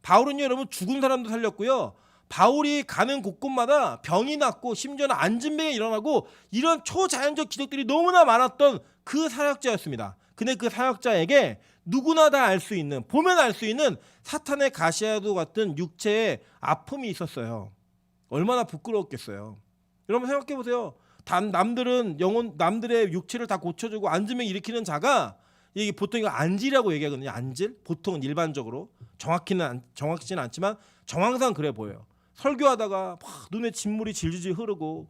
바울은요 여러분 죽은 사람도 살렸고요, 바울이 가는 곳곳마다 병이 났고 심지어는 안진병이 일어나고 이런 초자연적 기적들이 너무나 많았던 그 사역자였습니다. 근데 그 사역자에게 누구나 다 알 수 있는, 보면 알 수 있는 사탄의 가시와도 같은 육체의 아픔이 있었어요. 얼마나 부끄러웠겠어요. 여러분 생각해 보세요. 남들의 육체를 다 고쳐주고 안진병 일으키는 자가, 이게 보통 이거 안질이라고 얘기하거든요. 안질? 보통은 일반적으로 정확히는 않지만 정황상 그래 보여요. 설교하다가 막 눈에 진물이 질질 흐르고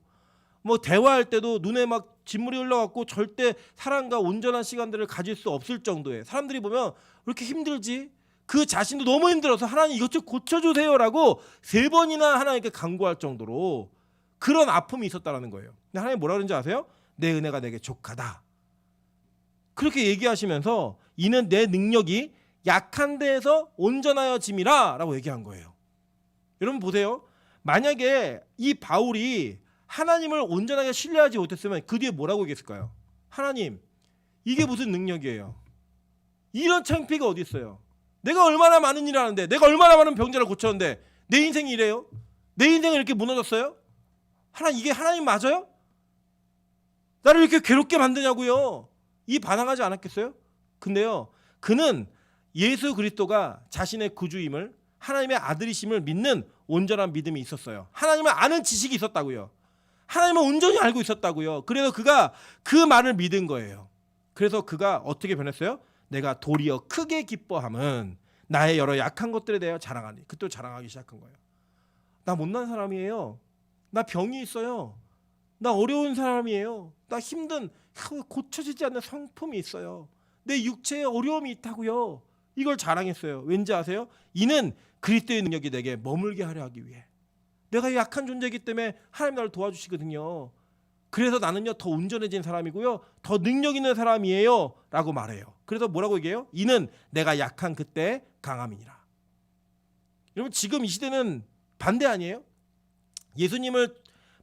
뭐 대화할 때도 눈에 막 진물이 흘러갖고 절대 사랑과 온전한 시간들을 가질 수 없을 정도의, 사람들이 보면 왜 이렇게 힘들지? 그 자신도 너무 힘들어서 하나님 이것 좀 고쳐주세요라고 3번이나 하나님께 간구할 정도로 그런 아픔이 있었다는 거예요. 근데 하나님 뭐라 그러는지 아세요? 내 은혜가 내게 족하다. 그렇게 얘기하시면서 이는 내 능력이 약한 데에서 온전하여 짐이라 라고 얘기한 거예요. 여러분 보세요. 만약에 이 바울이 하나님을 온전하게 신뢰하지 못했으면 그 뒤에 뭐라고 얘기했을까요? 하나님 이게 무슨 능력이에요? 이런 창피가 어디 있어요? 내가 얼마나 많은 일을 하는데, 내가 얼마나 많은 병자를 고쳤는데 내 인생이 이래요? 내 인생은 이렇게 무너졌어요? 하나님 이게 하나님 맞아요? 나를 이렇게 괴롭게 만드냐고요? 이 반항하지 않았겠어요? 근데요 그는 예수 그리스도가 자신의 구주임을, 하나님의 아들이심을 믿는 온전한 믿음이 있었어요. 하나님을 아는 지식이 있었다고요. 하나님을 온전히 알고 있었다고요. 그래서 그가 그 말을 믿은 거예요. 그래서 그가 어떻게 변했어요? 내가 도리어 크게 기뻐함은 나의 여러 약한 것들에 대하여 자랑하니. 그때 자랑하기 시작한 거예요. 나 못난 사람이에요. 나 병이 있어요. 나 어려운 사람이에요. 나 힘든, 고쳐지지 않는 성품이 있어요. 내 육체에 어려움이 있다고요. 이걸 자랑했어요. 왠지 아세요? 이는 그리스도의 능력이 내게 머물게 하려 하기 위해. 내가 약한 존재이기 때문에 하나님 나를 도와주시거든요. 그래서 나는요 더 온전해진 사람이고요, 더 능력 있는 사람이에요 라고 말해요. 그래서 뭐라고 얘기해요? 이는 내가 약한 그때 강함이니라. 여러분 지금 이 시대는 반대 아니에요? 예수님을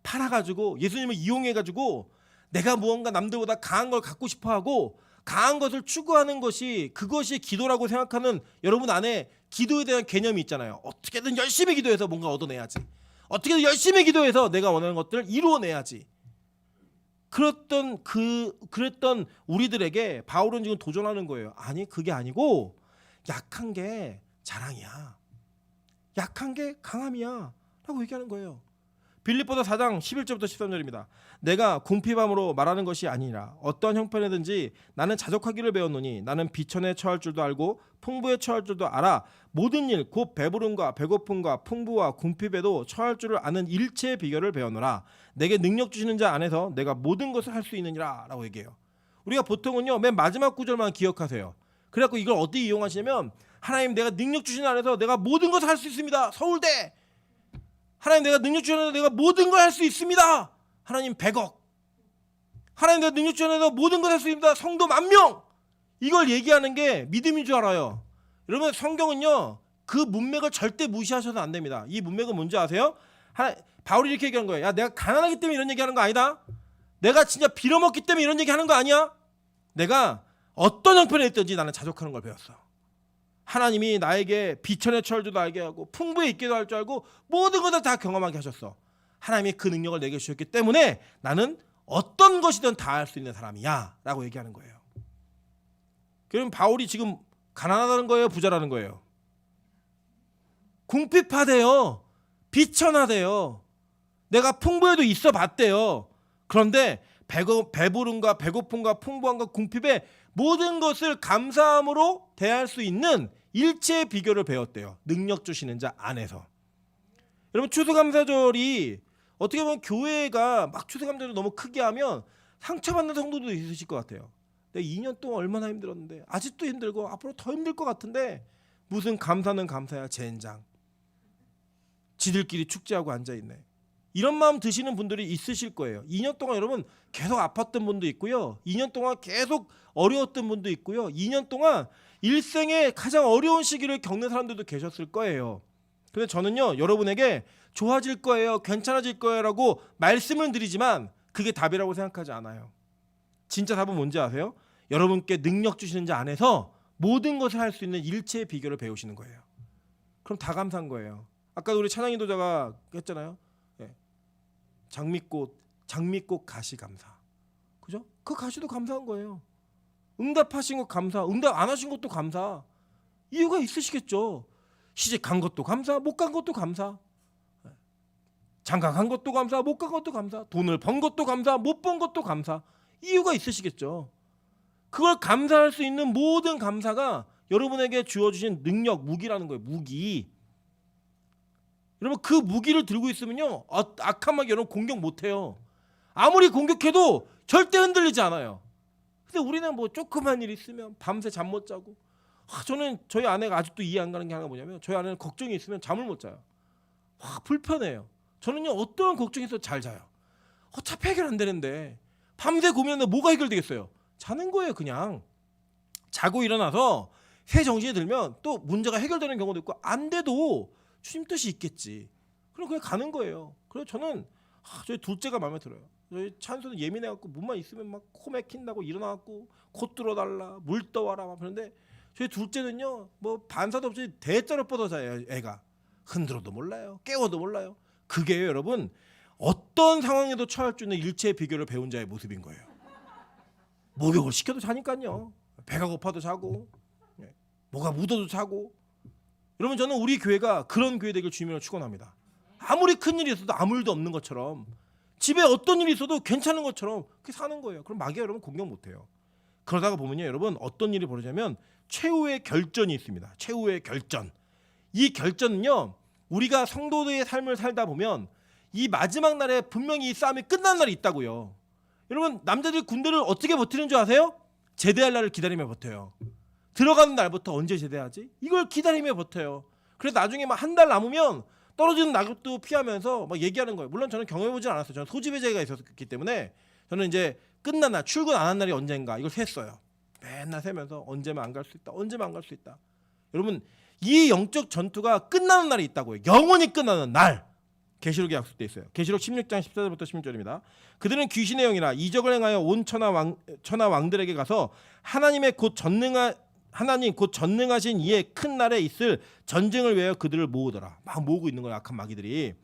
팔아가지고, 예수님을 이용해가지고 내가 무언가 남들보다 강한 걸 갖고 싶어하고 강한 것을 추구하는 것이, 그것이 기도라고 생각하는 여러분 안에 기도에 대한 개념이 있잖아요. 어떻게든 열심히 기도해서 뭔가 얻어내야지, 어떻게든 열심히 기도해서 내가 원하는 것들을 이루어내야지. 그랬던 우리들에게 바울은 지금 도전하는 거예요. 아니 그게 아니고 약한 게 자랑이야, 약한 게 강함이야 라고 얘기하는 거예요. 빌립보서 4장 11절부터 13절입니다. 내가 궁핍함으로 말하는 것이 아니라 어떤 형편이든지 나는 자족하기를 배웠노니 나는 비천에 처할 줄도 알고 풍부에 처할 줄도 알아. 모든 일 곧 배부름과 배고픔과 풍부와 궁핍에도 처할 줄을 아는 일체의 비결을 배웠노라. 내게 능력 주시는 자 안에서 내가 모든 것을 할 수 있느니라 라고 얘기해요. 우리가 보통은요 맨 마지막 구절만 기억하세요. 그래갖고 이걸 어디 이용하시냐면, 하나님 내가 능력 주시는 안에서 내가 모든 것을 할 수 있습니다. 서울대. 하나님 내가 능력 주시는 안에서 내가 모든 걸 할 수 있습니다. 하나님 100억. 하나님 내가 능력 주시는 안에서 모든 걸 할 수 있습니다. 성도 10,000명. 이걸 얘기하는 게 믿음인 줄 알아요. 여러분 성경은요 그 문맥을 절대 무시하셔도 안 됩니다. 이 문맥은 뭔지 아세요? 바울이 이렇게 얘기하는 거예요. 야, 내가 가난하기 때문에 이런 얘기하는 거 아니다. 내가 진짜 빌어먹기 때문에 이런 얘기하는 거 아니야. 내가 어떤 형편에 있든지 나는 자족하는 걸 배웠어. 하나님이 나에게 비천의 철도 알게 하고 풍부에 있기도 할 줄 알고 모든 것을 다 경험하게 하셨어. 하나님이 그 능력을 내게 주셨기 때문에 나는 어떤 것이든 다 할 수 있는 사람이야 라고 얘기하는 거예요. 그럼 바울이 지금 가난하다는 거예요? 부자라는 거예요? 궁핍하대요. 비천하대요. 내가 풍부에도 있어 봤대요. 그런데 배부름과 배고픔과 풍부함과 궁핍의 모든 것을 감사함으로 대할 수 있는 일체의 비결을 배웠대요. 능력 주시는 자 안에서. 여러분, 추수감사절이 어떻게 보면 교회가 막 추수감사절을 너무 크게 하면 상처받는 성도도 있으실 것 같아요. 내가 2년 동안 얼마나 힘들었는데 아직도 힘들고 앞으로 더 힘들 것 같은데 무슨 감사는 감사야 젠장. 지들끼리 축제하고 앉아있네. 이런 마음 드시는 분들이 있으실 거예요. 2년 동안 여러분 계속 아팠던 분도 있고요. 2년 동안 계속 어려웠던 분도 있고요. 2년 동안 일생의 가장 어려운 시기를 겪는 사람들도 계셨을 거예요. 근데 저는요, 여러분에게 좋아질 거예요, 괜찮아질 거예요라고 말씀을 드리지만 그게 답이라고 생각하지 않아요. 진짜 답은 뭔지 아세요? 여러분께 능력 주시는 자 안에서 모든 것을 할 수 있는 일체의 비결을 배우시는 거예요. 그럼 다 감사한 거예요. 아까 우리 찬양 인도자가 했잖아요. 장미꽃 가시 감사. 그죠? 그 가시도 감사한 거예요. 응답하신 것 감사, 응답 안 하신 것도 감사. 이유가 있으시겠죠. 시집 간 것도 감사, 못 간 것도 감사. 장가 간 것도 감사, 못 간 것도 감사. 돈을 번 것도 감사, 못 번 것도 감사. 이유가 있으시겠죠. 그걸 감사할 수 있는 모든 감사가 여러분에게 주어주신 능력, 무기라는 거예요. 무기. 여러분, 그 무기를 들고 있으면요, 악한 마귀 여러분 공격 못해요. 아무리 공격해도 절대 흔들리지 않아요. 근데 우리는 뭐 조그만 일 있으면 밤새 잠 못 자고, 저는 저희 아내가 아직도 이해 안 가는 게 하나 뭐냐면, 저희 아내는 걱정이 있으면 잠을 못 자요. 불편해요. 저는요, 어떠한 걱정이 있어도 잘 자요. 어차피 해결 안 되는데 밤새 고민하는데 뭐가 해결되겠어요? 자는 거예요. 그냥 자고 일어나서 새 정신이 들면 또 문제가 해결되는 경우도 있고, 안 돼도 주님 뜻이 있겠지. 그럼 그냥 가는 거예요. 그래서 저는 저희 둘째가 마음에 들어요. 저희 찬수는 예민해갖고 문만 있으면 막 코 맥힌다고 일어나갖고 코 뚫어달라, 물 떠와라 막 그런데, 저희 둘째는요, 뭐 반사도 없이 대자로 뻗어 자요. 애가 흔들어도 몰라요, 깨워도 몰라요. 그게 여러분 어떤 상황에도 처할 수 있는 일체의 비결을 배운 자의 모습인 거예요. 목욕을 시켜도 자니까요. 배가 고파도 자고, 뭐가 묻어도 자고. 여러분, 저는 우리 교회가 그런 교회 되길 주님으로 축원합니다. 아무리 큰 일이 있어도 아무 일도 없는 것처럼, 집에 어떤 일이 있어도 괜찮은 것처럼 그렇게 사는 거예요. 그럼 마귀가 여러분 공격 못해요. 그러다가 보면요, 여러분 어떤 일이 벌어지냐면 최후의 결전이 있습니다. 최후의 결전. 이 결전은요, 우리가 성도들의 삶을 살다 보면 이 마지막 날에 분명히 이 싸움이 끝난 날이 있다고요. 여러분, 남자들이 군대를 어떻게 버티는 줄 아세요? 제대할 날을 기다리며 버텨요. 들어가는 날부터 언제 제대하지? 이걸 기다리며 버텨요. 그래서 나중에 막 한 달 남으면 떨어지는 낙엽도 피하면서 막 얘기하는 거예요. 물론 저는 경험해보진 않았어요. 저는 소집의 제가 있었기 때문에 저는 이제 끝난 날, 출근 안 한 날이 언젠가 이걸 셌어요. 맨날 세면서 언제면 안 갈 수 있다, 언제면 안 갈 수 있다. 여러분, 이 영적 전투가 끝나는 날이 있다고요. 영원히 끝나는 날. 계시록에 약속돼 있어요. 계시록 16장 14절부터 16절입니다. 그들은 귀신의 영이라 이적을 행하여 온 천하 왕들에게 가서 하나님 곧 전능하신 이의 큰 날에 있을 전쟁을 위하여 그들을 모으더라. 막 모으고 있는 거야, 악한 마귀들이.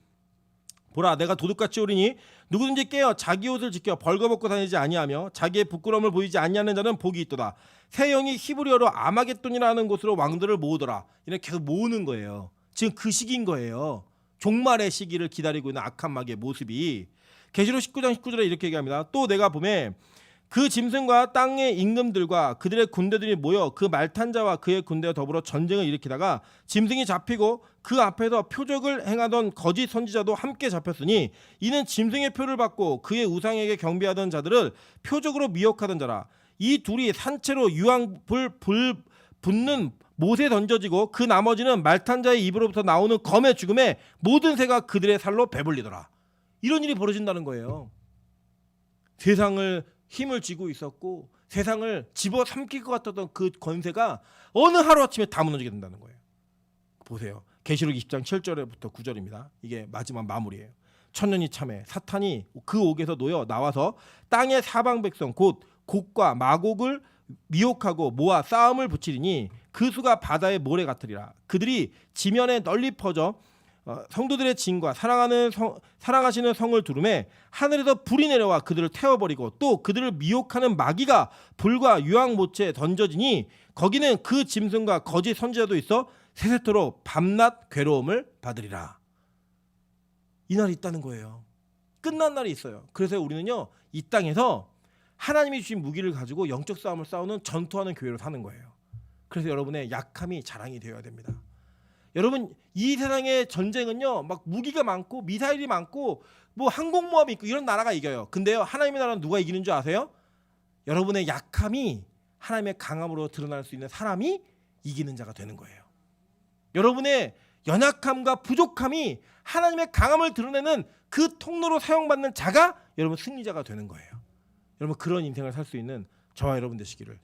보라, 내가 도둑같이 오리니 누구든지 깨어 자기 옷을 지켜 벌거벗고 다니지 아니하며 자기의 부끄러움을 보이지 아니하는 자는 복이 있도다. 새 영이 히브리어로 아마겟돈이라는 곳으로 왕들을 모으더라. 이렇게 계속 모으는 거예요. 지금 그 시기인 거예요. 종말의 시기를 기다리고 있는 악한 마귀의 모습이. 계시록 19장 19절에 이렇게 얘기합니다. 또 내가 보매 그 짐승과 땅의 임금들과 그들의 군대들이 모여 그 말탄 자와 그의 군대와 더불어 전쟁을 일으키다가 짐승이 잡히고 그 앞에서 표적을 행하던 거짓 선지자도 함께 잡혔으니 이는 짐승의 표를 받고 그의 우상에게 경배하던 자들을 표적으로 미혹하던 자라. 이 둘이 산채로 유황불 붙는 못에 던져지고 그 나머지는 말탄 자의 입으로부터 나오는 검의 죽음에 모든 새가 그들의 살로 배불리더라. 이런 일이 벌어진다는 거예요. 세상을 힘을 쥐고 있었고 세상을 집어삼킬 것 같았던 그 권세가 어느 하루아침에 다 무너지게 된다는 거예요. 보세요. 계시록 20장 7절부터 9절입니다. 이게 마지막 마무리예요. 천년이 참에 사탄이 그 옥에서 놓여 나와서 땅의 사방 백성 곧 곡과 마곡을 미혹하고 모아 싸움을 붙이리니 그 수가 바다의 모래 같으리라. 그들이 지면에 널리 퍼져 성도들의 진과 사랑하시는 성을 두름에 하늘에서 불이 내려와 그들을 태워버리고 또 그들을 미혹하는 마귀가 불과 유황못에 던져지니 거기는 그 짐승과 거짓 선지자도 있어 세세토록 밤낮 괴로움을 받으리라. 이 날이 있다는 거예요. 끝난 날이 있어요. 그래서 우리는요 이 땅에서 하나님이 주신 무기를 가지고 영적 싸움을 싸우는 전투하는 교회로 사는 거예요. 그래서 여러분의 약함이 자랑이 되어야 됩니다. 여러분 이 세상의 전쟁은요 막 무기가 많고 미사일이 많고 뭐 항공모함이 있고 이런 나라가 이겨요. 근데요 하나님의 나라는 누가 이기는 줄 아세요? 여러분의 약함이 하나님의 강함으로 드러날 수 있는 사람이 이기는 자가 되는 거예요. 여러분의 연약함과 부족함이 하나님의 강함을 드러내는 그 통로로 사용받는 자가 여러분 승리자가 되는 거예요. 여러분 그런 인생을 살 수 있는 저와 여러분 되시기를